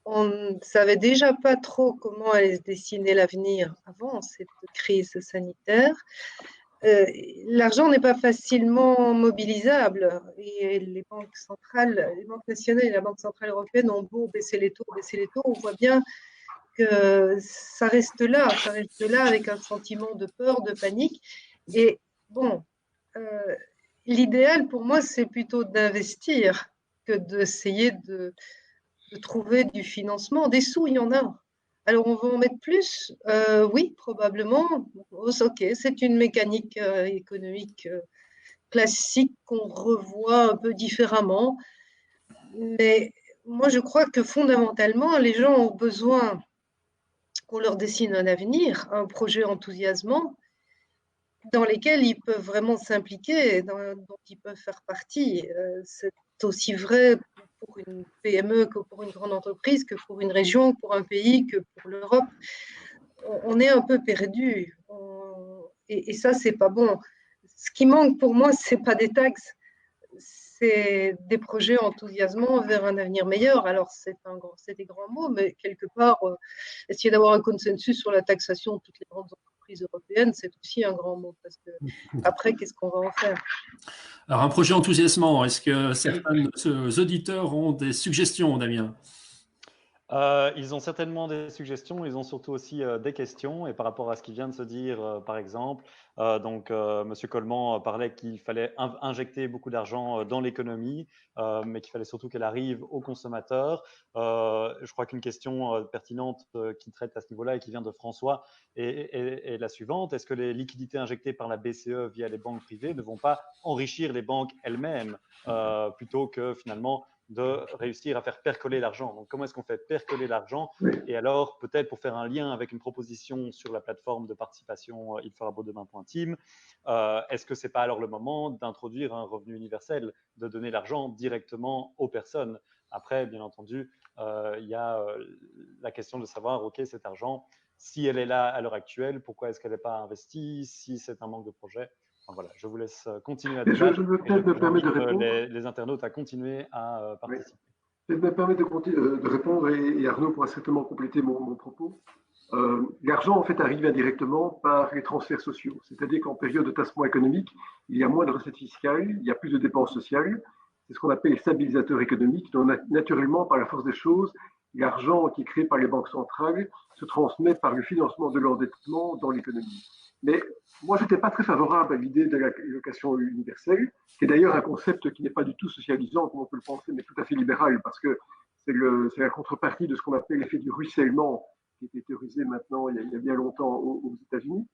on ne savait déjà pas trop comment allait se dessiner l'avenir avant cette crise sanitaire. L'argent n'est pas facilement mobilisable et les banques centrales, les banques nationales et la Banque centrale européenne ont beau baisser les taux, on voit bien que ça reste là avec un sentiment de peur, de panique. Et bon, l'idéal pour moi, c'est plutôt d'investir que d'essayer de trouver du financement. Des sous, il y en a. Alors, on va en mettre plus? Oui, probablement. Ok, c'est une mécanique économique classique qu'on revoit un peu différemment. Mais moi, je crois que fondamentalement, les gens ont besoin qu'on leur dessine un avenir, un projet enthousiasmant, dans lesquels ils peuvent vraiment s'impliquer, dont ils peuvent faire partie. C'est aussi vrai pour une PME que pour une grande entreprise, que pour une région, pour un pays, que pour l'Europe. On est un peu perdu. Et ça, c'est pas bon. Ce qui manque pour moi, c'est pas des taxes, c'est des projets enthousiasmants vers un avenir meilleur. Alors, c'est des grands mots, mais quelque part, essayer d'avoir un consensus sur la taxation de toutes les grandes entreprises européennes, c'est aussi un grand mot, parce que après, qu'est-ce qu'on va en faire? Alors, un projet enthousiasmant, est-ce que certains de nos auditeurs ont des suggestions, Damien? Ils ont certainement des suggestions, ils ont surtout aussi des questions. Et par rapport à ce qui vient de se dire, par exemple, Monsieur Coleman parlait qu'il fallait injecter beaucoup d'argent dans l'économie, mais qu'il fallait surtout qu'elle arrive aux consommateurs. Je crois qu'une question pertinente qui traite à ce niveau-là et qui vient de François est la suivante. Est-ce que les liquidités injectées par la BCE via les banques privées ne vont pas enrichir les banques elles-mêmes plutôt que finalement de réussir à faire percoler l'argent? Donc, comment est-ce qu'on fait percoler l'argent? Et alors, peut-être pour faire un lien avec une proposition sur la plateforme de participation ilferabeaudemain.team, est-ce que ce n'est pas alors le moment d'introduire un revenu universel, de donner l'argent directement aux personnes? Après, bien entendu, il y a la question de savoir, OK, cet argent, si elle est là à l'heure actuelle, pourquoi est-ce qu'elle n'est pas investie? Si c'est un manque de projet. Enfin, voilà, je vous laisse continuer à débattre. Je veux peut-être me permettre de répondre. Les internautes à continuer à participer. Oui. Je me permets de répondre et Arnaud pourra certainement compléter mon propos. L'argent, en fait, arrive indirectement par les transferts sociaux. C'est-à-dire qu'en période de tassement économique, il y a moins de recettes fiscales, il y a plus de dépenses sociales. C'est ce qu'on appelle les stabilisateurs économiques. Donc, naturellement, par la force des choses, l'argent qui est créé par les banques centrales se transmet par le financement de l'endettement dans l'économie. Mais moi, je n'étais pas très favorable à l'idée de l'allocation universelle, qui est d'ailleurs un concept qui n'est pas du tout socialisant, comme on peut le penser, mais tout à fait libéral, parce que c'est la contrepartie de ce qu'on appelle l'effet du ruissellement, qui a été théorisé maintenant il y a bien longtemps aux États-Unis.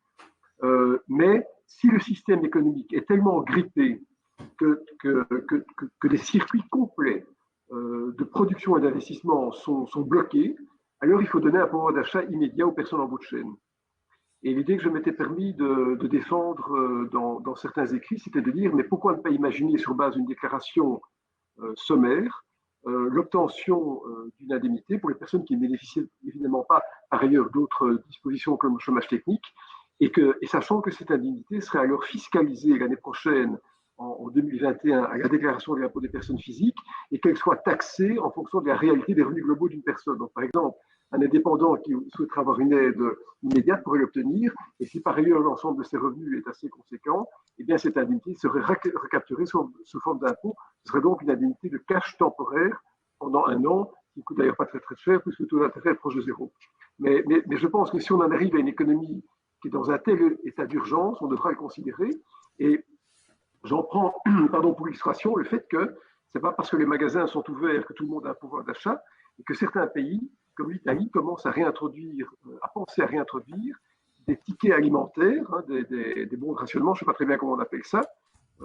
Mais si le système économique est tellement grippé que des circuits complets de production et d'investissement sont bloqués, alors il faut donner un pouvoir d'achat immédiat aux personnes en bout de chaîne. Et l'idée que je m'étais permis de défendre dans certains écrits, c'était de dire, mais pourquoi ne pas imaginer sur base d'une déclaration sommaire l'obtention d'une indemnité pour les personnes qui ne bénéficient évidemment pas par ailleurs d'autres dispositions comme le chômage technique, et sachant que cette indemnité serait alors fiscalisée l'année prochaine, en 2021, à la déclaration de l'impôt des personnes physiques, et qu'elle soit taxée en fonction de la réalité des revenus globaux d'une personne. Donc, par exemple, un indépendant qui souhaiterait avoir une aide immédiate pourrait l'obtenir, et si par ailleurs l'ensemble de ses revenus est assez conséquent, eh bien cette indemnité serait recapturée sous forme d'impôt. Ce serait donc une indemnité de cash temporaire pendant un an, qui ne coûte d'ailleurs pas très très cher, puisque le taux d'intérêt est proche de zéro. Mais je pense que si on en arrive à une économie qui est dans un tel état d'urgence, on devra le considérer. Et j'en prends pour illustration le fait que ce n'est pas parce que les magasins sont ouverts que tout le monde a un pouvoir d'achat, et que certains pays, comme l'Italie, commencent à penser à réintroduire des tickets alimentaires, des bons de rationnement, je ne sais pas très bien comment on appelle ça,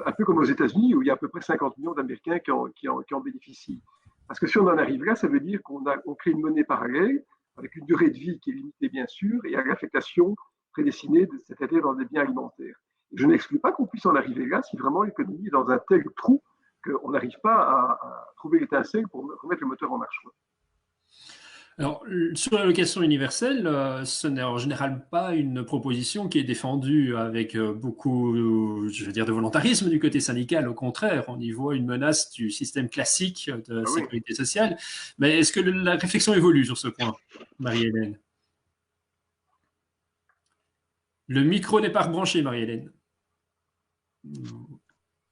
un peu comme aux États-Unis, où il y a à peu près 50 millions d'Américains qui en bénéficient. Parce que si on en arrive là, ça veut dire qu'on crée une monnaie parallèle, avec une durée de vie qui est limitée, bien sûr, et à l'affectation prédestinée, c'est-à-dire dans des biens alimentaires. Je n'exclus pas qu'on puisse en arriver là si vraiment l'économie est dans un tel trou qu'on n'arrive pas à trouver l'étincelle pour remettre le moteur en marche. Alors, sur l'allocation universelle, ce n'est en général pas une proposition qui est défendue avec beaucoup, je veux dire, de volontarisme du côté syndical. Au contraire, on y voit une menace du système classique de sécurité sociale. Mais est-ce que la réflexion évolue sur ce point, Marie-Hélène? Le micro n'est pas rebranché, Marie-Hélène.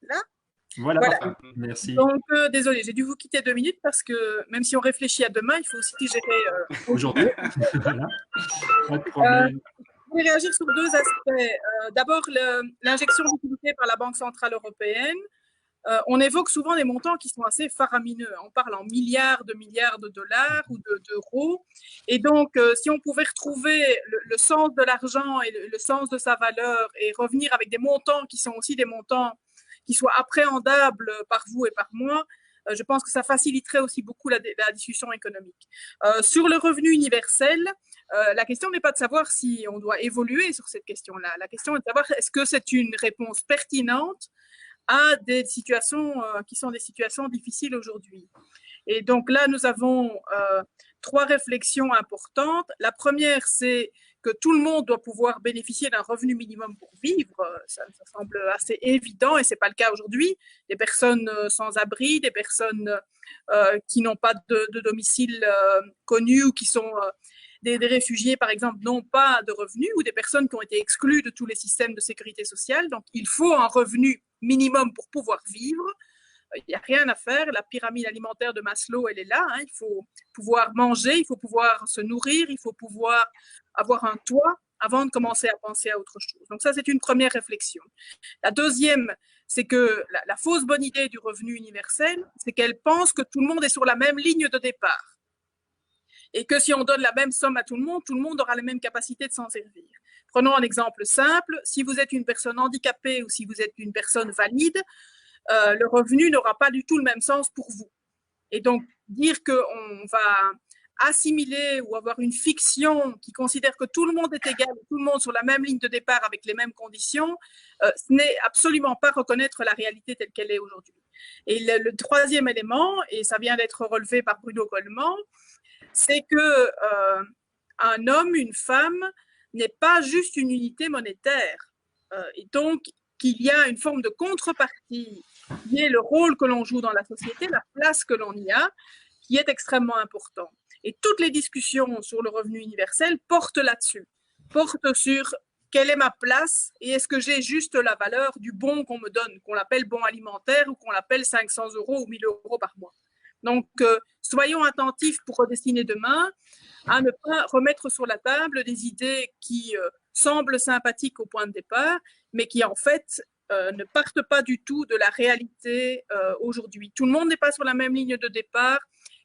Là ? Voilà. Merci. Donc, désolé, j'ai dû vous quitter 2 minutes parce que même si on réfléchit à demain, il faut aussi gérer aujourd'hui. Voilà. Pas de problème. Je voulais réagir sur 2 aspects. D'abord, l'injection de liquidités par la Banque centrale européenne. On évoque souvent des montants qui sont assez faramineux. On parle en milliards de dollars ou d'euros. Et donc, si on pouvait retrouver le sens de l'argent et le sens de sa valeur et revenir avec des montants qui sont aussi des montants qui soient appréhendables par vous et par moi, je pense que ça faciliterait aussi beaucoup la discussion économique. Sur le revenu universel, la question n'est pas de savoir si on doit évoluer sur cette question-là. La question est de savoir est-ce que c'est une réponse pertinente à des situations qui sont des situations difficiles aujourd'hui. Et donc là, nous avons 3 réflexions importantes. La première, c'est que tout le monde doit pouvoir bénéficier d'un revenu minimum pour vivre. Ça semble assez évident et ce n'est pas le cas aujourd'hui. Des personnes sans abri, des personnes qui n'ont pas de domicile connu ou qui sont des réfugiés, par exemple, n'ont pas de revenus ou des personnes qui ont été exclues de tous les systèmes de sécurité sociale. Donc, il faut un revenu minimum pour pouvoir vivre. il n'y a rien à faire. La pyramide alimentaire de Maslow, elle est là. Hein. Il faut pouvoir manger, il faut pouvoir se nourrir, il faut pouvoir avoir un toit avant de commencer à penser à autre chose. Donc ça, c'est une première réflexion. La deuxième, c'est que la fausse bonne idée du revenu universel, c'est qu'elle pense que tout le monde est sur la même ligne de départ. Et que si on donne la même somme à tout le monde aura les mêmes capacités de s'en servir. Prenons un exemple simple. Si vous êtes une personne handicapée ou si vous êtes une personne valide, le revenu n'aura pas du tout le même sens pour vous. Et donc, dire qu'on va assimiler ou avoir une fiction qui considère que tout le monde est égal, tout le monde sur la même ligne de départ avec les mêmes conditions, ce n'est absolument pas reconnaître la réalité telle qu'elle est aujourd'hui. Et le troisième élément, et ça vient d'être relevé par Bruno Coleman, c'est que un homme, une femme, n'est pas juste une unité monétaire. Et donc, qu'il y a une forme de contrepartie qui est le rôle que l'on joue dans la société, la place que l'on y a, qui est extrêmement important. Et toutes les discussions sur le revenu universel portent là-dessus, portent sur quelle est ma place et est-ce que j'ai juste la valeur du bon qu'on me donne, qu'on l'appelle bon alimentaire ou qu'on l'appelle 500 € ou 1000 € par mois. Donc, soyons attentifs pour redessiner demain à ne pas remettre sur la table des idées qui semblent sympathiques au point de départ, mais qui en fait ne partent pas du tout de la réalité aujourd'hui. Tout le monde n'est pas sur la même ligne de départ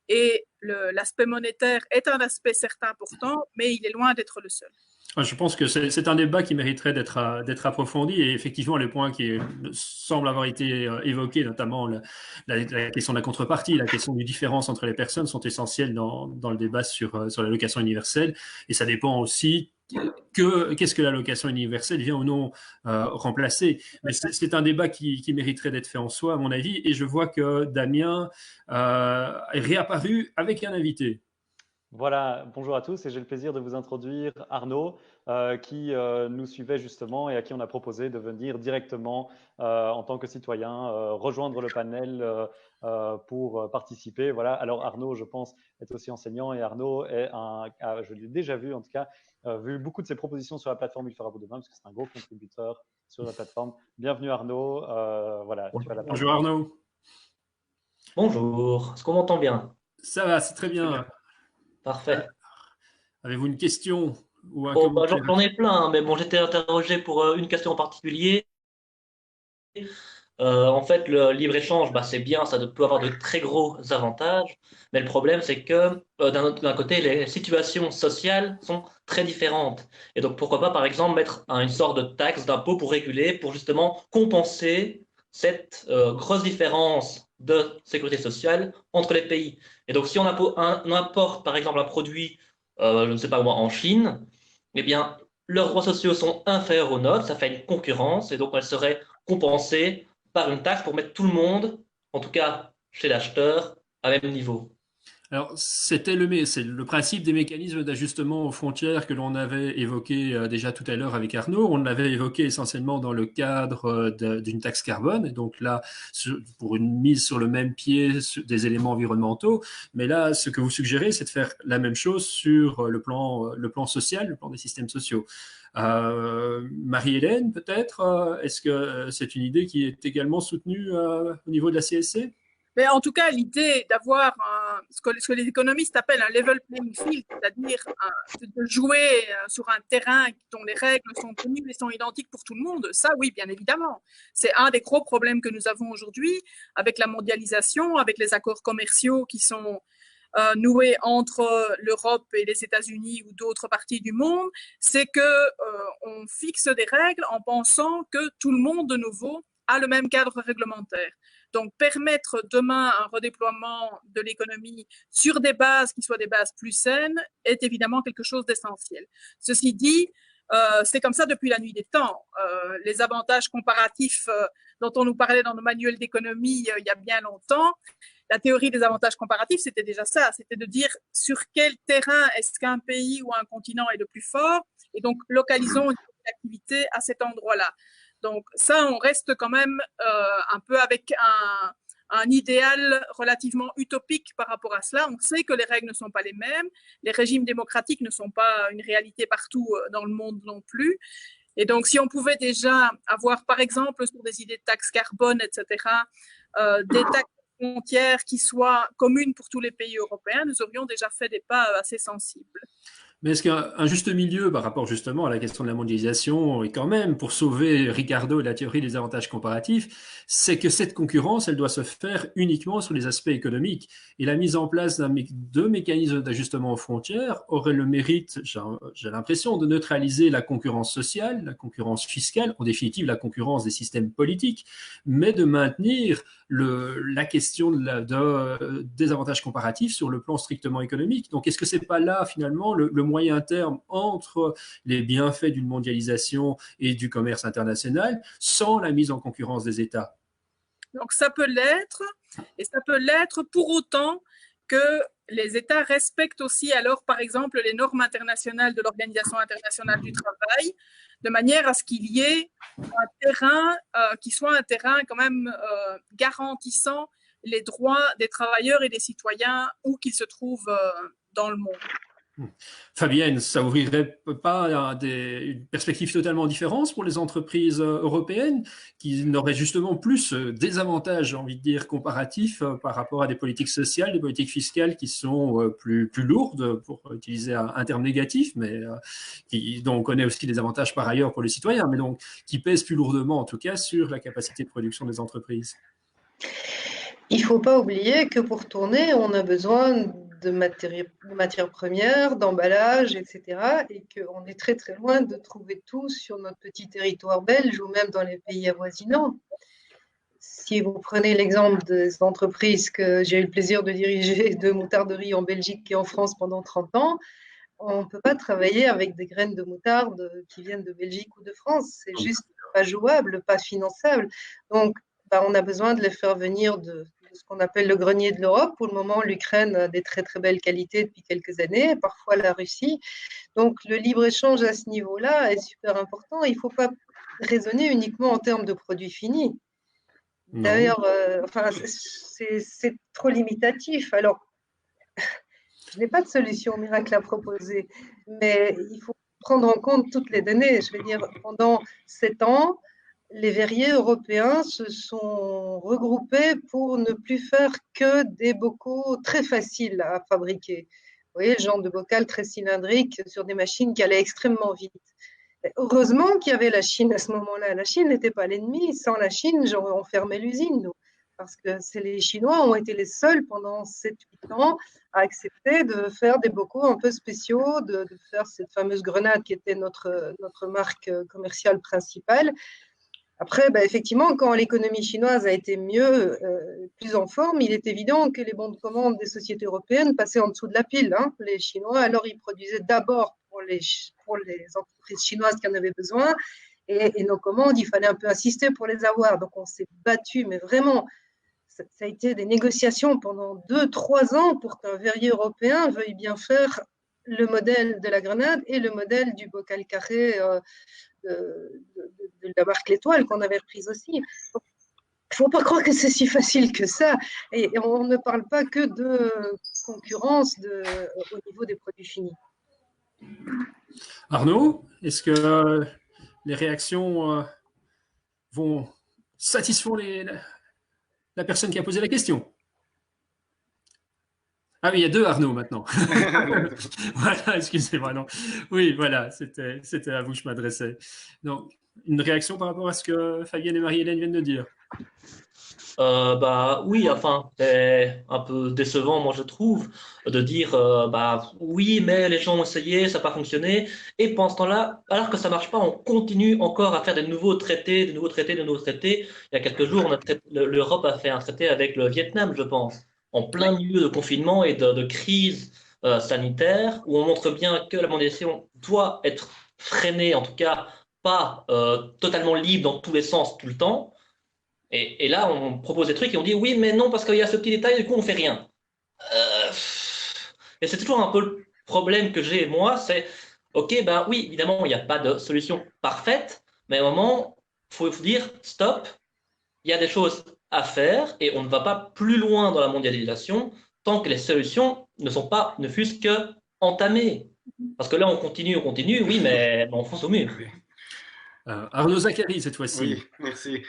et l'aspect monétaire est un aspect certes important, mais il est loin d'être le seul. Je pense que c'est un débat qui mériterait d'être approfondi et effectivement les points qui semblent avoir été évoqués, notamment la question de la contrepartie, la question du différence entre les personnes sont essentielles dans le débat sur l'allocation universelle et ça dépend aussi qu'est-ce que l'allocation universelle vient ou non remplacer. Mais c'est un débat qui mériterait d'être fait en soi à mon avis et je vois que Damien est réapparu avec un invité. Voilà, bonjour à tous et j'ai le plaisir de vous introduire Arnaud qui nous suivait justement et à qui on a proposé de venir directement en tant que citoyen rejoindre le panel pour participer. Voilà, alors Arnaud, je pense, est aussi enseignant et Arnaud est je l'ai déjà vu en tout cas, vu beaucoup de ses propositions sur la plateforme Il fera beau demain parce que c'est un gros contributeur sur la plateforme. Bienvenue Arnaud, voilà. Tu as la Bonjour Arnaud. Bonjour, est-ce qu'on m'entend bien? Ça va, c'est très bien. Parfait. Avez-vous une question ou un commentaire? J'en ai plein, mais bon, j'étais interrogé pour une question en particulier. En fait, le libre-échange, c'est bien, ça peut avoir de très gros avantages, mais le problème, c'est que d'un côté, les situations sociales sont très différentes. Et donc, pourquoi pas, par exemple, mettre une sorte de taxe, d'impôt pour réguler, pour justement compenser cette grosse différence de sécurité sociale entre les pays. Et donc, si on importe, par exemple, un produit, je ne sais pas moi, en Chine, eh bien, leurs droits sociaux sont inférieurs aux nôtres, ça fait une concurrence, et donc elle serait compensée par une taxe pour mettre tout le monde, en tout cas chez l'acheteur, à même niveau. Alors, c'est le principe des mécanismes d'ajustement aux frontières que l'on avait évoqué déjà tout à l'heure avec Arnaud. On l'avait évoqué essentiellement dans le cadre d'une taxe carbone, et donc là, pour une mise sur le même pied des éléments environnementaux. Mais là, ce que vous suggérez, c'est de faire la même chose sur le plan social, le plan des systèmes sociaux. Marie-Hélène, peut-être, est-ce que c'est une idée qui est également soutenue au niveau de la CSC? Mais en tout cas, l'idée d'avoir ce que les économistes appellent un level playing field, c'est-à-dire de jouer sur un terrain dont les règles sont connues et sont identiques pour tout le monde, ça oui, bien évidemment. C'est un des gros problèmes que nous avons aujourd'hui avec la mondialisation, avec les accords commerciaux qui sont noués entre l'Europe et les États-Unis ou d'autres parties du monde, c'est qu'on fixe des règles en pensant que tout le monde, de nouveau, a le même cadre réglementaire. Donc, permettre demain un redéploiement de l'économie sur des bases qui soient des bases plus saines est évidemment quelque chose d'essentiel. Ceci dit, c'est comme ça depuis la nuit des temps. Les avantages comparatifs dont on nous parlait dans nos manuels d'économie il y a bien longtemps, la théorie des avantages comparatifs, c'était déjà ça. C'était de dire sur quel terrain est-ce qu'un pays ou un continent est le plus fort et donc localisons une activité à cet endroit-là. Donc ça, on reste quand même un peu avec un idéal relativement utopique par rapport à cela. On sait que les règles ne sont pas les mêmes, les régimes démocratiques ne sont pas une réalité partout dans le monde non plus. Et donc, si on pouvait déjà avoir, par exemple, sur des idées de taxes carbone, etc., des taxes frontières qui soient communes pour tous les pays européens, nous aurions déjà fait des pas assez sensibles. Mais est-ce qu'un juste milieu par rapport justement à la question de la mondialisation, et quand même, pour sauver Ricardo et la théorie des avantages comparatifs, c'est que cette concurrence, elle doit se faire uniquement sur les aspects économiques. Et la mise en place de mécanismes d'ajustement aux frontières aurait le mérite, j'ai l'impression, de neutraliser la concurrence sociale, la concurrence fiscale, en définitive la concurrence des systèmes politiques, mais de maintenir la question des avantages comparatifs sur le plan strictement économique. Donc, est-ce que c'est pas là, finalement, le moyen terme entre les bienfaits d'une mondialisation et du commerce international sans la mise en concurrence des États? Donc, ça peut l'être, et ça peut l'être pour autant que les États respectent aussi alors, par exemple, les normes internationales de l'Organisation internationale du travail, de manière à ce qu'il y ait un terrain qui soit un terrain quand même garantissant les droits des travailleurs et des citoyens où qu'ils se trouvent dans le monde. Fabienne, ça ouvrirait pas une perspective totalement différente pour les entreprises européennes qui n'auraient justement plus des avantages, j'ai envie de dire, comparatifs par rapport à des politiques sociales, des politiques fiscales qui sont plus lourdes, pour utiliser un terme négatif, mais dont on connaît aussi les avantages par ailleurs pour les citoyens, mais donc qui pèsent plus lourdement en tout cas sur la capacité de production des entreprises. Il ne faut pas oublier que pour tourner, on a besoin de matières premières, d'emballage, etc. Et qu'on est très très loin de trouver tout sur notre petit territoire belge ou même dans les pays avoisinants. Si vous prenez l'exemple des entreprises que j'ai eu le plaisir de diriger de moutarderie en Belgique et en France pendant 30 ans, on ne peut pas travailler avec des graines de moutarde qui viennent de Belgique ou de France. C'est juste pas jouable, pas finançable. Donc, on a besoin de les faire venir de ce qu'on appelle le grenier de l'Europe. Pour le moment, l'Ukraine a des très très belles qualités depuis quelques années, parfois la Russie. Donc le libre-échange à ce niveau-là est super important. Il ne faut pas raisonner uniquement en termes de produits finis. D'ailleurs, c'est trop limitatif. Alors, je n'ai pas de solution miracle à proposer, mais il faut prendre en compte toutes les données. Je veux dire, pendant 7 ans, les verriers européens se sont regroupés pour ne plus faire que des bocaux très faciles à fabriquer. Vous voyez, le genre de bocal très cylindrique sur des machines qui allaient extrêmement vite. Heureusement qu'il y avait la Chine à ce moment-là. La Chine n'était pas l'ennemi. Sans la Chine, on fermait l'usine, nous. Parce que les Chinois ont été les seuls pendant 7-8 ans à accepter de faire des bocaux un peu spéciaux, de faire cette fameuse grenade qui était notre marque commerciale principale. Après, effectivement, quand l'économie chinoise a été mieux, plus en forme, il est évident que les bons de commande des sociétés européennes passaient en dessous de la pile. Hein. Les Chinois, alors, ils produisaient d'abord pour les entreprises chinoises qui en avaient besoin, et nos commandes, il fallait un peu insister pour les avoir. Donc, on s'est battu, mais vraiment, ça a été des négociations pendant 2-3 ans pour qu'un verrier européen veuille bien faire le modèle de la grenade et le modèle du bocal carré de la marque L'Étoile qu'on avait reprise aussi. Il ne faut pas croire que c'est si facile que ça. Et on ne parle pas que de concurrence au niveau des produits finis. Arnaud, est-ce que les réactions vont satisfaire la personne qui a posé la question? Ah oui, il y a 2 Arnaud maintenant. Voilà, excusez-moi. Non. Oui, voilà, c'était à vous que je m'adressais. Donc, une réaction par rapport à ce que Fabienne et Marie-Hélène viennent de dire? Oui, enfin, c'est un peu décevant, moi je trouve, de dire oui, mais les gens ont essayé, ça n'a pas fonctionné, et pendant ce temps-là, alors que ça marche pas, on continue encore à faire des nouveaux traités, des nouveaux traités, des nouveaux traités. Il y a quelques jours, l'Europe a fait un traité avec le Vietnam, je pense, en plein milieu de confinement et de crise sanitaire, où on montre bien que la mondialisation doit être freinée, en tout cas pas totalement libre dans tous les sens tout le temps. Et là, on propose des trucs et on dit oui, mais non, parce qu'il y a ce petit détail, du coup, on fait rien. Et c'est toujours un peu le problème que j'ai, moi, c'est ok, oui, évidemment, il n'y a pas de solution parfaite, mais à un moment, il faut dire stop, il y a des choses à faire et on ne va pas plus loin dans la mondialisation tant que les solutions ne fût-ce que entamées. Parce que là, on continue, oui, mais on fonce au mur. Arnaud Zachary, cette fois-ci. Oui, merci.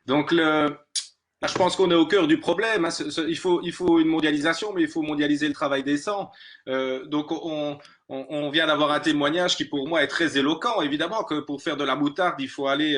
Donc, Je pense qu'on est au cœur du problème. Hein. Il faut une mondialisation, mais il faut mondialiser le travail décent. Donc on vient d'avoir un témoignage qui pour moi est très éloquent. Évidemment que pour faire de la moutarde, il faut aller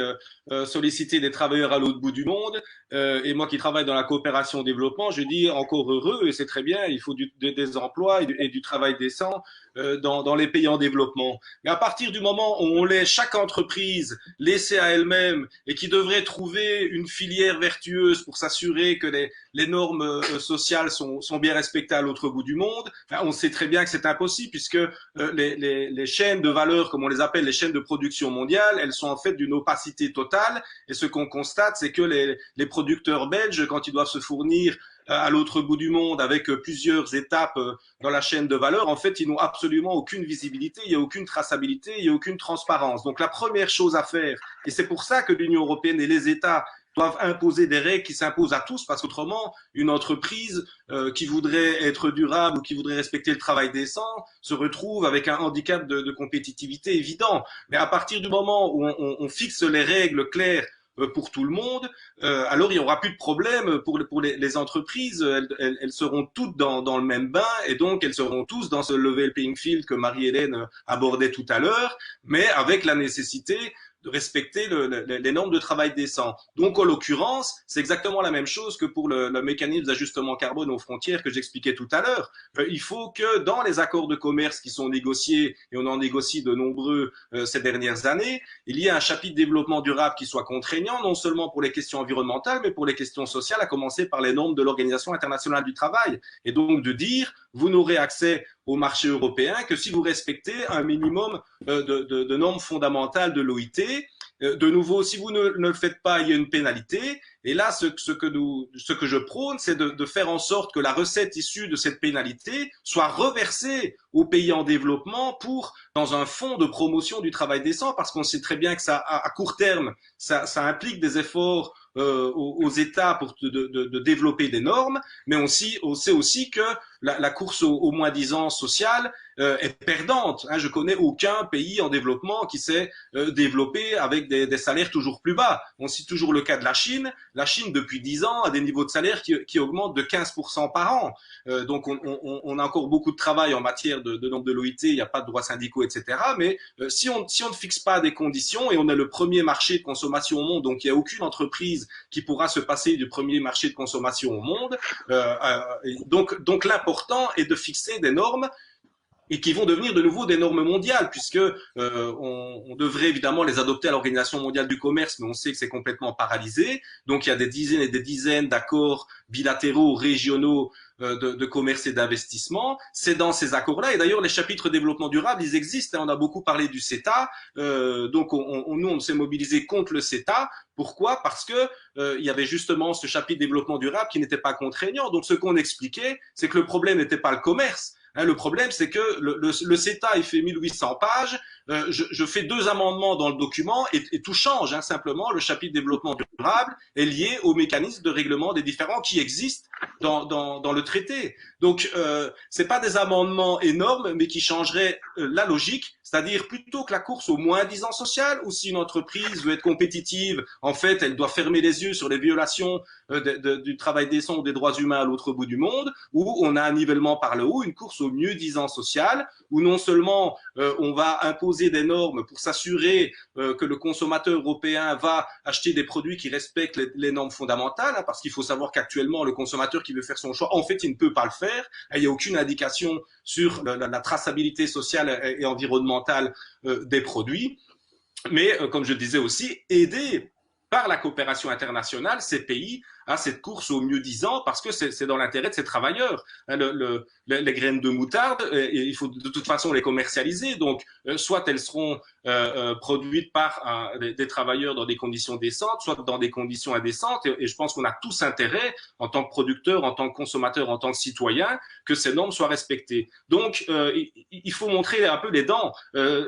solliciter des travailleurs à l'autre bout du monde. Et moi qui travaille dans la coopération au développement, je dis encore heureux, et c'est très bien, il faut des emplois et du travail décent dans les pays en développement. Mais à partir du moment où on laisse chaque entreprise laissée à elle-même et qui devrait trouver une filière vertueuse pour s'assurer que les normes sociales sont bien respectées à l'autre bout du monde, on sait très bien que c'est impossible puisque les chaînes de valeur, comme on les appelle, les chaînes de production mondiale, elles sont en fait d'une opacité totale. Et ce qu'on constate, c'est que les producteurs belges, quand ils doivent se fournir à l'autre bout du monde avec plusieurs étapes dans la chaîne de valeur, en fait, ils n'ont absolument aucune visibilité, il n'y a aucune traçabilité, il n'y a aucune transparence. Donc la première chose à faire, et c'est pour ça que l'Union européenne et les États doivent imposer des règles qui s'imposent à tous, parce qu'autrement, une entreprise qui voudrait être durable ou qui voudrait respecter le travail décent se retrouve avec un handicap de compétitivité évident. Mais à partir du moment où on fixe les règles claires pour tout le monde, alors il n'y aura plus de problème pour les entreprises, elles seront toutes dans le même bain et donc elles seront tous dans ce level playing field que Marie-Hélène abordait tout à l'heure, mais avec la nécessité de respecter les normes de travail décent. Donc, en l'occurrence, c'est exactement la même chose que pour le mécanisme d'ajustement carbone aux frontières que j'expliquais tout à l'heure. Il faut que dans les accords de commerce qui sont négociés, et on en négocie de nombreux ces dernières années, il y ait un chapitre développement durable qui soit contraignant, non seulement pour les questions environnementales, mais pour les questions sociales, à commencer par les normes de l'Organisation internationale du travail. Et donc, de dire, vous n'aurez accès au marché européen que si vous respectez un minimum de normes fondamentales de l'OIT. De nouveau, si vous ne le faites pas, il y a une pénalité. Et là, ce que je prône, c'est de faire en sorte que la recette issue de cette pénalité soit reversée aux pays en développement dans un fonds de promotion du travail décent, parce qu'on sait très bien que ça, à court terme, ça implique des efforts aux États pour de développer des normes, mais on sait aussi que la course au moins-disant social est perdante. Je connais aucun pays en développement qui s'est développé avec des salaires toujours plus bas. On cite toujours le cas de la Chine. La Chine, depuis 10 ans, a des niveaux de salaire qui augmentent de 15% par an. Donc, on a encore beaucoup de travail en matière de nombre de l'OIT, il n'y a pas de droits syndicaux, etc. Mais si on ne fixe pas des conditions, et on est le premier marché de consommation au monde, donc il n'y a aucune entreprise qui pourra se passer du premier marché de consommation au monde. Donc l'important est de fixer des normes et qui vont devenir de nouveau des normes mondiales, puisque on devrait évidemment les adopter à l'Organisation mondiale du commerce, mais on sait que c'est complètement paralysé. Donc il y a des dizaines et des dizaines d'accords bilatéraux, régionaux de commerce et d'investissement. C'est dans ces accords-là, et d'ailleurs les chapitres développement durable, ils existent. On a beaucoup parlé du CETA, donc nous on s'est mobilisé contre le CETA. Pourquoi? Parce que il y avait justement ce chapitre développement durable qui n'était pas contraignant. Donc ce qu'on expliquait, c'est que le problème n'était pas le commerce. Le problème, c'est que le CETA, il fait 1800 pages. Je fais 2 amendements dans le document et tout change. Simplement, le chapitre développement durable est lié au mécanisme de règlement des différends qui existent dans le traité. Donc, c'est pas des amendements énormes, mais qui changeraient la logique. C'est-à-dire, plutôt que la course au moins-disant social, ou si une entreprise veut être compétitive, en fait, elle doit fermer les yeux sur les violations du travail décent ou des droits humains à l'autre bout du monde, où on a un nivellement par le haut, une course au mieux-disant social, où non seulement on va imposer des normes pour s'assurer que le consommateur européen va acheter des produits qui respectent les normes fondamentales, parce qu'il faut savoir qu'actuellement, le consommateur qui veut faire son choix, en fait, il ne peut pas le faire. Il n'y a aucune indication sur la traçabilité sociale et environnementale des produits. Mais, comme je disais aussi, aider par la coopération internationale ces pays à cette course au mieux-disant, parce que c'est dans l'intérêt de ces travailleurs. Les graines de moutarde, il faut de toute façon les commercialiser, donc soit elles seront produites par des travailleurs dans des conditions décentes, soit dans des conditions indécentes, et je pense qu'on a tous intérêt, en tant que producteurs, en tant que consommateurs, en tant que citoyens, que ces normes soient respectées. Donc, il faut montrer un peu les dents.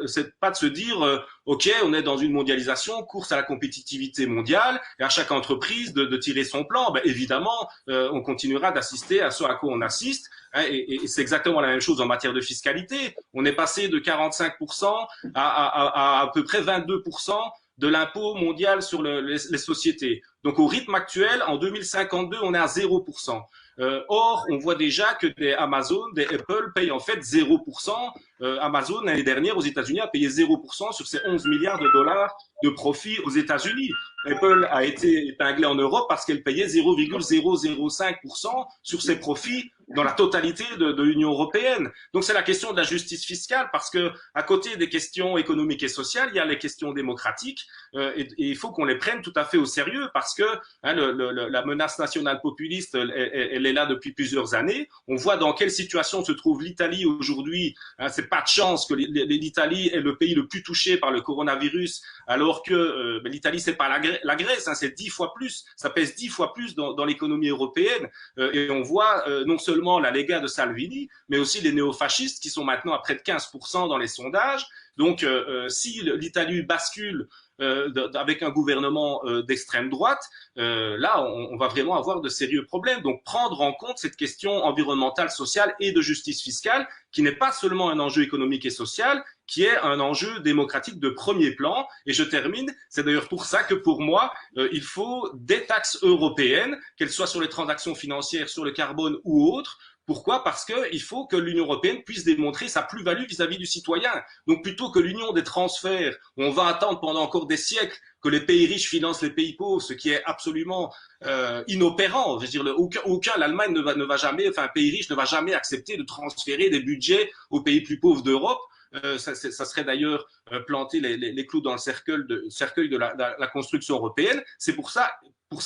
C'est pas de se dire, OK, on est dans une mondialisation, course à la compétitivité mondiale, et à chaque entreprise de tirer son plan. Évidemment, on continuera d'assister à ce à quoi on assiste, et c'est exactement la même chose en matière de fiscalité. On est passé de 45% à peu près 22% de l'impôt mondial sur les sociétés. Donc au rythme actuel, en 2052, on est à 0%. Or, on voit déjà que des Amazon, des Apple payent en fait 0%. Amazon, l'année dernière, aux États-Unis, a payé 0% sur ses 11 milliards de dollars de profit aux États-Unis. Apple a été épinglée en Europe parce qu'elle payait 0,005% sur ses profits dans la totalité de l'Union européenne. Donc c'est la question de la justice fiscale, parce que à côté des questions économiques et sociales, il y a les questions démocratiques, et il faut qu'on les prenne tout à fait au sérieux, parce que la menace nationale populiste, elle est là depuis plusieurs années. On voit dans quelle situation se trouve l'Italie aujourd'hui. C'est pas de chance que l'Italie est le pays le plus touché par le coronavirus, alors que l'Italie, c'est pas la Grèce, c'est 10 fois plus, ça pèse 10 fois plus dans l'économie européenne, et on voit non seulement la Lega de Salvini, mais aussi les néofascistes qui sont maintenant à près de 15% dans les sondages. Donc si l'Italie bascule avec un gouvernement d'extrême droite, là on va vraiment avoir de sérieux problèmes. Donc prendre en compte cette question environnementale, sociale et de justice fiscale, qui n'est pas seulement un enjeu économique et social, qui est un enjeu démocratique de premier plan. Et je termine, c'est d'ailleurs pour ça que pour moi, il faut des taxes européennes, qu'elles soient sur les transactions financières, sur le carbone ou autres. Pourquoi? Parce qu'il faut que l'Union européenne puisse démontrer sa plus-value vis-à-vis du citoyen. Donc plutôt que l'union des transferts, où on va attendre pendant encore des siècles que les pays riches financent les pays pauvres, ce qui est absolument inopérant. Je veux dire, l'Allemagne ne va jamais, enfin un pays riche ne va jamais accepter de transférer des budgets aux pays plus pauvres d'Europe. Ça serait d'ailleurs planter les clous dans le cercueil de la construction européenne. C'est pour ça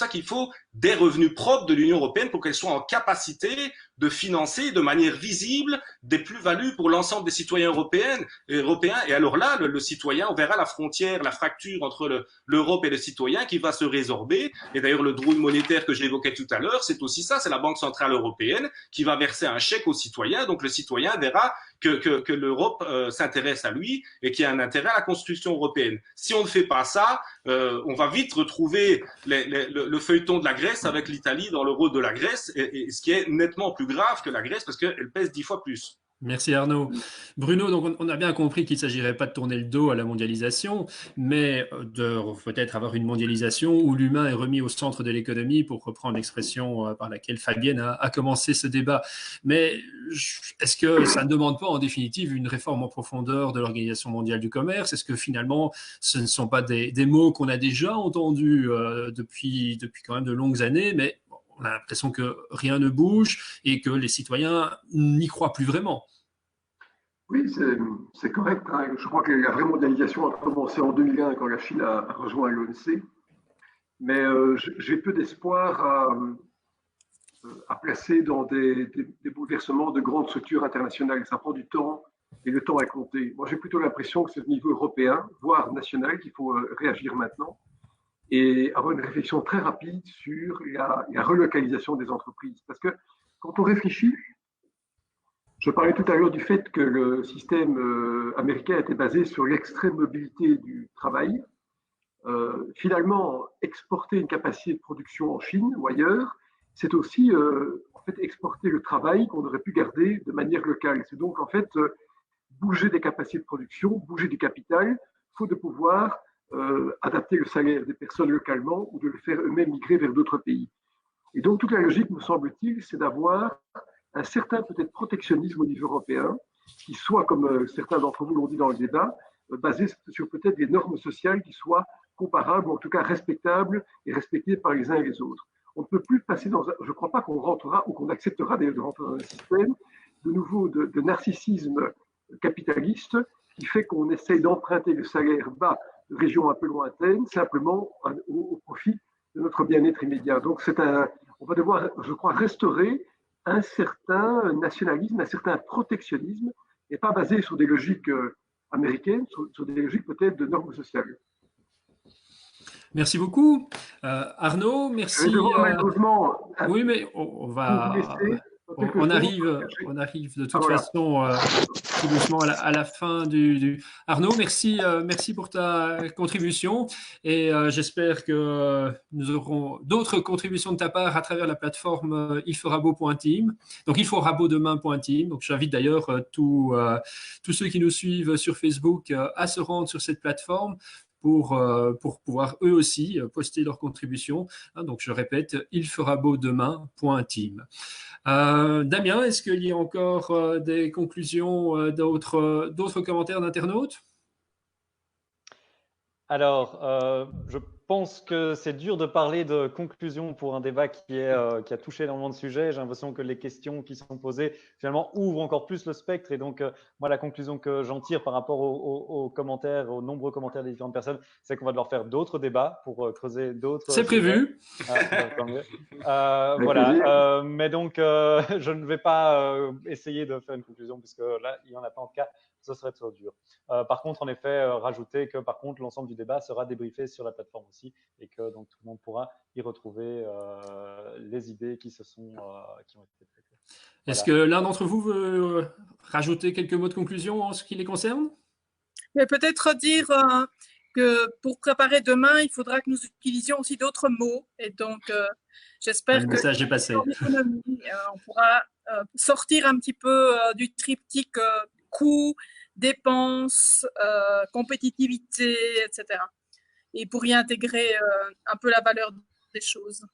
qu'il faut des revenus propres de l'Union européenne pour qu'elle soit en capacité de financer de manière visible des plus-values pour l'ensemble des citoyens européens. Et alors là, le citoyen, on verra la frontière, la fracture entre l'Europe et le citoyen qui va se résorber. Et d'ailleurs, le drone monétaire que j'évoquais tout à l'heure, c'est aussi ça, c'est la Banque centrale européenne qui va verser un chèque aux citoyens. Donc le citoyen verra que l'Europe s'intéresse à lui et qu'il y a un intérêt à la construction européenne. Si on ne fait pas ça, on va vite retrouver le feuilleton de la Grèce avec l'Italie dans le rôle de la Grèce, et ce qui est nettement plus grave que la Grèce parce qu'elle pèse 10 fois plus. Merci Arnaud. Bruno, donc on a bien compris qu'il ne s'agirait pas de tourner le dos à la mondialisation, mais de peut-être avoir une mondialisation où l'humain est remis au centre de l'économie, pour reprendre l'expression par laquelle Fabienne a commencé ce débat. Mais est-ce que ça ne demande pas en définitive une réforme en profondeur de l'Organisation mondiale du commerce? Est-ce que finalement ce ne sont pas des mots qu'on a déjà entendus depuis quand même de longues années, mais on a l'impression que rien ne bouge et que les citoyens n'y croient plus vraiment? Oui, c'est correct. Je crois que la vraie mondialisation a commencé en 2001 quand la Chine a rejoint l'OMC. Mais j'ai peu d'espoir à placer dans des bouleversements de grandes structures internationales. Ça prend du temps et le temps est compté. Moi, j'ai plutôt l'impression que c'est au niveau européen, voire national, qu'il faut réagir maintenant et avoir une réflexion très rapide sur la relocalisation des entreprises. Parce que quand on réfléchit, je parlais tout à l'heure du fait que le système américain était basé sur l'extrême mobilité du travail. Finalement, exporter une capacité de production en Chine ou ailleurs, c'est aussi en fait exporter le travail qu'on aurait pu garder de manière locale. C'est donc en fait bouger des capacités de production, bouger du capital, faute de pouvoir adapter le salaire des personnes localement ou de le faire eux-mêmes migrer vers d'autres pays. Et donc toute la logique, me semble-t-il, c'est d'avoir un certain peut-être protectionnisme au niveau européen, qui soit, comme certains d'entre vous l'ont dit dans le débat, basé sur peut-être des normes sociales qui soient comparables, ou en tout cas respectables et respectées par les uns et les autres. On ne peut plus passer dans un... Je ne crois pas qu'on rentrera, ou qu'on acceptera d'ailleurs de rentrer dans un système de nouveau de narcissisme capitaliste qui fait qu'on essaye d'emprunter le salaire bas de régions un peu lointaines, simplement au profit de notre bien-être immédiat. Donc on va devoir, je crois, restaurer un certain nationalisme, un certain protectionnisme, et pas basé sur des logiques américaines, sur des logiques peut-être de normes sociales. Merci beaucoup. Arnaud, merci. Oui, mais on arrive de toute façon tout doucement à la fin du... Arnaud, merci pour ta contribution, et j'espère que nous aurons d'autres contributions de ta part à travers la plateforme ilferabo.team, donc ilferabodemain.team. Donc j'invite d'ailleurs tous ceux qui nous suivent sur Facebook à se rendre sur cette plateforme pour pouvoir eux aussi poster leurs contributions. Donc, je répète, ilferabeaudemain.team. Damien, est-ce qu'il y a encore des conclusions, d'autres commentaires d'internautes? Alors, je pense que c'est dur de parler de conclusion pour un débat qui a touché énormément de sujets. J'ai l'impression que les questions qui sont posées, finalement, ouvrent encore plus le spectre. Et donc, moi, la conclusion que j'en tire par rapport aux commentaires, aux nombreux commentaires des différentes personnes, c'est qu'on va devoir faire d'autres débats pour creuser d'autres C'est sujets. prévu. Tant mieux. Voilà. Mais donc, je ne vais pas essayer de faire une conclusion, puisque là, il n'y en a pas en tout cas. Ce serait trop dur. Par contre, en effet, rajouter que par contre, l'ensemble du débat sera débriefé sur la plateforme aussi et que donc tout le monde pourra y retrouver les idées qui ont été faites. Voilà. Est-ce que l'un d'entre vous veut rajouter quelques mots de conclusion en ce qui les concerne? Mais peut-être dire que pour préparer demain, il faudra que nous utilisions aussi d'autres mots. Et donc, j'espère que le message est passé. On pourra sortir un petit peu du triptyque coûts, dépenses, compétitivité, etc. Et pour y intégrer un peu la valeur des choses.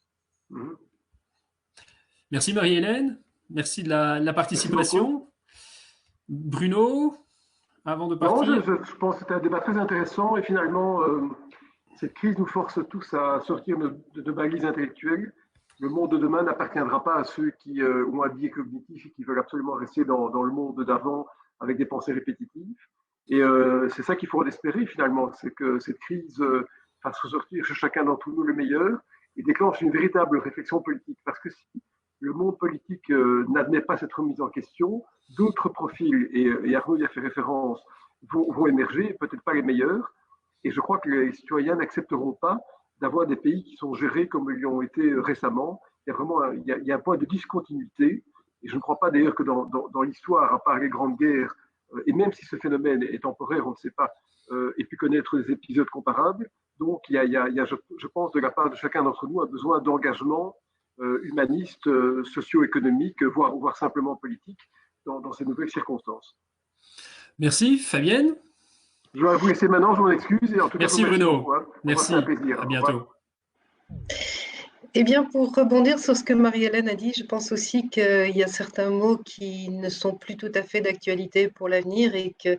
Merci Marie-Hélène, merci de la participation. Bruno, avant de partir. Non, je pense que c'était un débat très intéressant et finalement, cette crise nous force tous à sortir de balises intellectuelles. Le monde de demain n'appartiendra pas à ceux qui ont un biais cognitif et qui veulent absolument rester dans le monde d'avant avec des pensées répétitives. Et c'est ça qu'il faut espérer finalement, c'est que cette crise fasse ressortir chez chacun d'entre nous le meilleur et déclenche une véritable réflexion politique. Parce que si le monde politique n'admet pas cette remise en question, d'autres profils, et Arnaud y a fait référence, vont émerger, peut-être pas les meilleurs. Et je crois que les citoyens n'accepteront pas d'avoir des pays qui sont gérés comme ils l'ont été récemment. Il y a vraiment il y a un point de discontinuité. Et je ne crois pas d'ailleurs que dans l'histoire, à part les grandes guerres, et même si ce phénomène est temporaire, on ne sait pas, ait pu connaître des épisodes comparables. Donc, il y a je pense, de la part de chacun d'entre nous, un besoin d'engagement humaniste, socio-économique, voire simplement politique, dans ces nouvelles circonstances. Merci, Fabienne. Je vais vous laisser maintenant, je m'en excuse. Et en tout merci cas, Bruno. Merci. Un plaisir. À bientôt. Eh bien, pour rebondir sur ce que Marie-Hélène a dit, je pense aussi qu'il y a certains mots qui ne sont plus tout à fait d'actualité pour l'avenir et que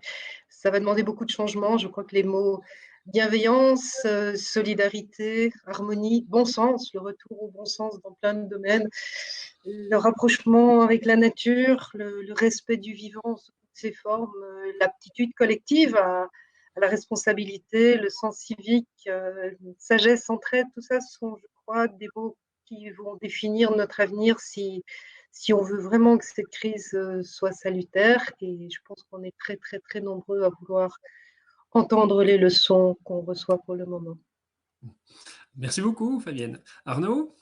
ça va demander beaucoup de changements. Je crois que les mots bienveillance, solidarité, harmonie, bon sens, le retour au bon sens dans plein de domaines, le rapprochement avec la nature, le respect du vivant sous toutes ses formes, l'aptitude collective à la responsabilité, le sens civique, sagesse, entraide, tout ça sont, je crois, des mots qui vont définir notre avenir si on veut vraiment que cette crise soit salutaire. Et je pense qu'on est très, très, très nombreux à vouloir entendre les leçons qu'on reçoit pour le moment. Merci beaucoup, Fabienne. Arnaud ?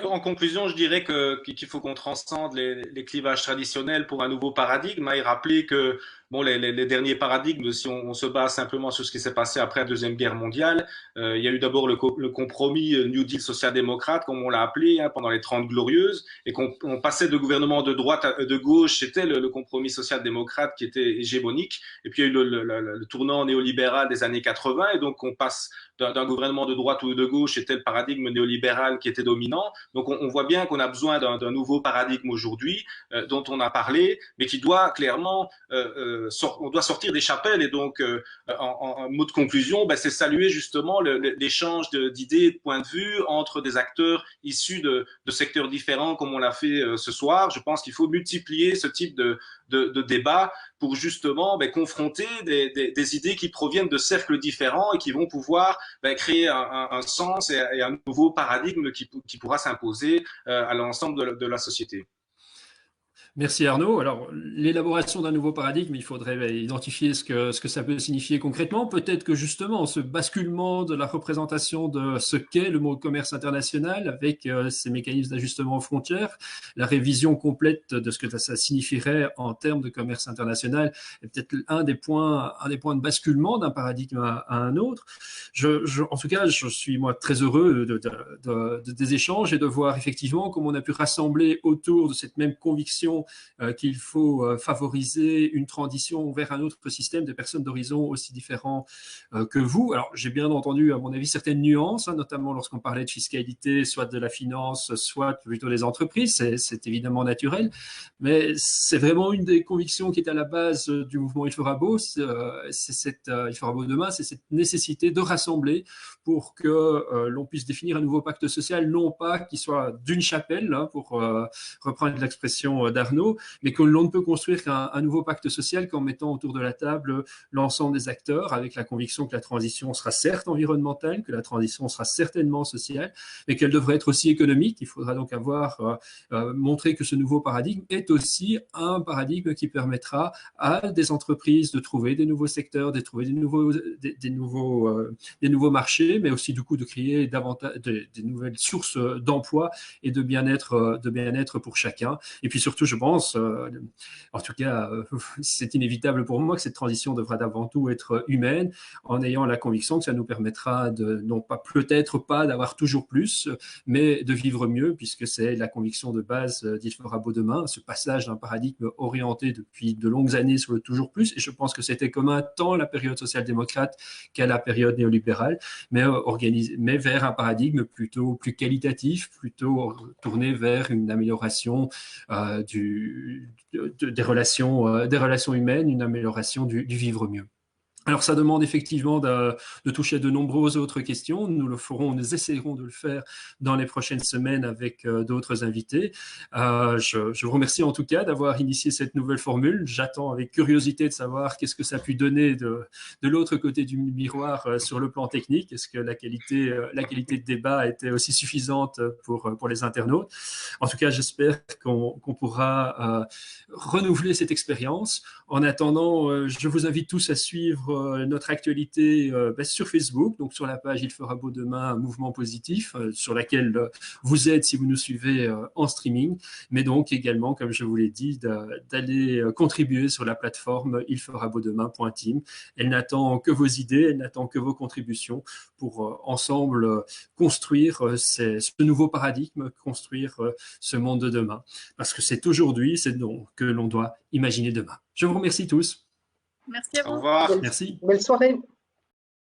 En conclusion, je dirais qu'il faut qu'on transcende les clivages traditionnels pour un nouveau paradigme et rappeler que les derniers paradigmes, si on se base simplement sur ce qui s'est passé après la Deuxième Guerre mondiale, il y a eu d'abord le compromis New Deal social-démocrate, comme on l'a appelé, pendant les 30 glorieuses, et qu'on passait de gouvernement de droite à de gauche, c'était le compromis social-démocrate qui était hégémonique, et puis il y a eu le tournant néolibéral des années 80, et donc on passe d'un gouvernement de droite ou de gauche, c'était le paradigme néolibéral qui était dominant. Donc on voit bien qu'on a besoin d'un nouveau paradigme aujourd'hui, dont on a parlé, mais qui doit clairement on doit sortir des chapelles. Et donc en mot de conclusion, c'est saluer justement l'échange d'idées et de points de vue entre des acteurs issus de secteurs différents, comme on l'a fait ce soir. Je pense qu'il faut multiplier ce type de débat pour justement confronter des idées qui proviennent de cercles différents et qui vont pouvoir créer un sens et un nouveau paradigme qui pourra s'imposer à l'ensemble de la société. Merci Arnaud. Alors, l'élaboration d'un nouveau paradigme, il faudrait identifier ce que ça peut signifier concrètement. Peut-être que justement, ce basculement de la représentation de ce qu'est le mot commerce international avec ces mécanismes d'ajustement aux frontières, la révision complète de ce que ça signifierait en termes de commerce international est peut-être un des points de basculement d'un paradigme à un autre. En tout cas, je suis moi très heureux des échanges et de voir effectivement comment on a pu rassembler autour de cette même conviction qu'il faut favoriser une transition vers un autre système de personnes d'horizons aussi différents que vous. Alors, j'ai bien entendu, à mon avis, certaines nuances, hein, notamment lorsqu'on parlait de fiscalité, soit de la finance, soit plutôt des entreprises. C'est évidemment naturel, mais c'est vraiment une des convictions qui est à la base du mouvement Il fera beau. Il fera beau demain, c'est cette nécessité de rassembler pour que l'on puisse définir un nouveau pacte social, non pas qu'il soit d'une chapelle, hein, pour reprendre l'expression d'Arnaud, mais que l'on ne peut construire qu'un nouveau pacte social qu'en mettant autour de la table l'ensemble des acteurs, avec la conviction que la transition sera certes environnementale, que la transition sera certainement sociale, mais qu'elle devrait être aussi économique. Il faudra donc avoir montré que ce nouveau paradigme est aussi un paradigme qui permettra à des entreprises de trouver des nouveaux secteurs, de trouver des nouveaux marchés, mais aussi du coup de créer davantage des nouvelles sources d'emploi et de bien-être pour chacun. Et puis surtout, je pense, en tout cas, c'est inévitable pour moi que cette transition devra avant tout être humaine, en ayant la conviction que ça nous permettra de, non pas peut-être pas d'avoir toujours plus, mais de vivre mieux, puisque c'est la conviction de base d'Il fera beau demain, ce passage d'un paradigme orienté depuis de longues années sur le toujours plus, et je pense que c'était commun tant à la période social-démocrate qu'à la période néolibérale, mais vers un paradigme plutôt plus qualitatif, plutôt tourné vers une amélioration des relations humaines, une amélioration du vivre mieux. Alors, ça demande effectivement de toucher à de nombreuses autres questions. Nous essaierons de le faire dans les prochaines semaines avec d'autres invités. Je vous remercie en tout cas d'avoir initié cette nouvelle formule. J'attends avec curiosité de savoir qu'est-ce que ça a pu donner de l'autre côté du miroir sur le plan technique. Est-ce que la qualité de débat était aussi suffisante pour les internautes? En tout cas, j'espère qu'on pourra renouveler cette expérience. En attendant, je vous invite tous à suivre notre actualité sur Facebook, donc sur la page Il fera beau demain, un mouvement positif, sur laquelle vous êtes si vous nous suivez en streaming, mais donc également, comme je vous l'ai dit, d'aller contribuer sur la plateforme ilferabeaudemain.team. Elle n'attend que vos idées, elle n'attend que vos contributions pour ensemble construire ce nouveau paradigme, construire ce monde de demain. Parce que c'est aujourd'hui, c'est donc que l'on doit imaginer demain. Je vous remercie tous. Merci à vous. Au revoir. Merci. Belle soirée.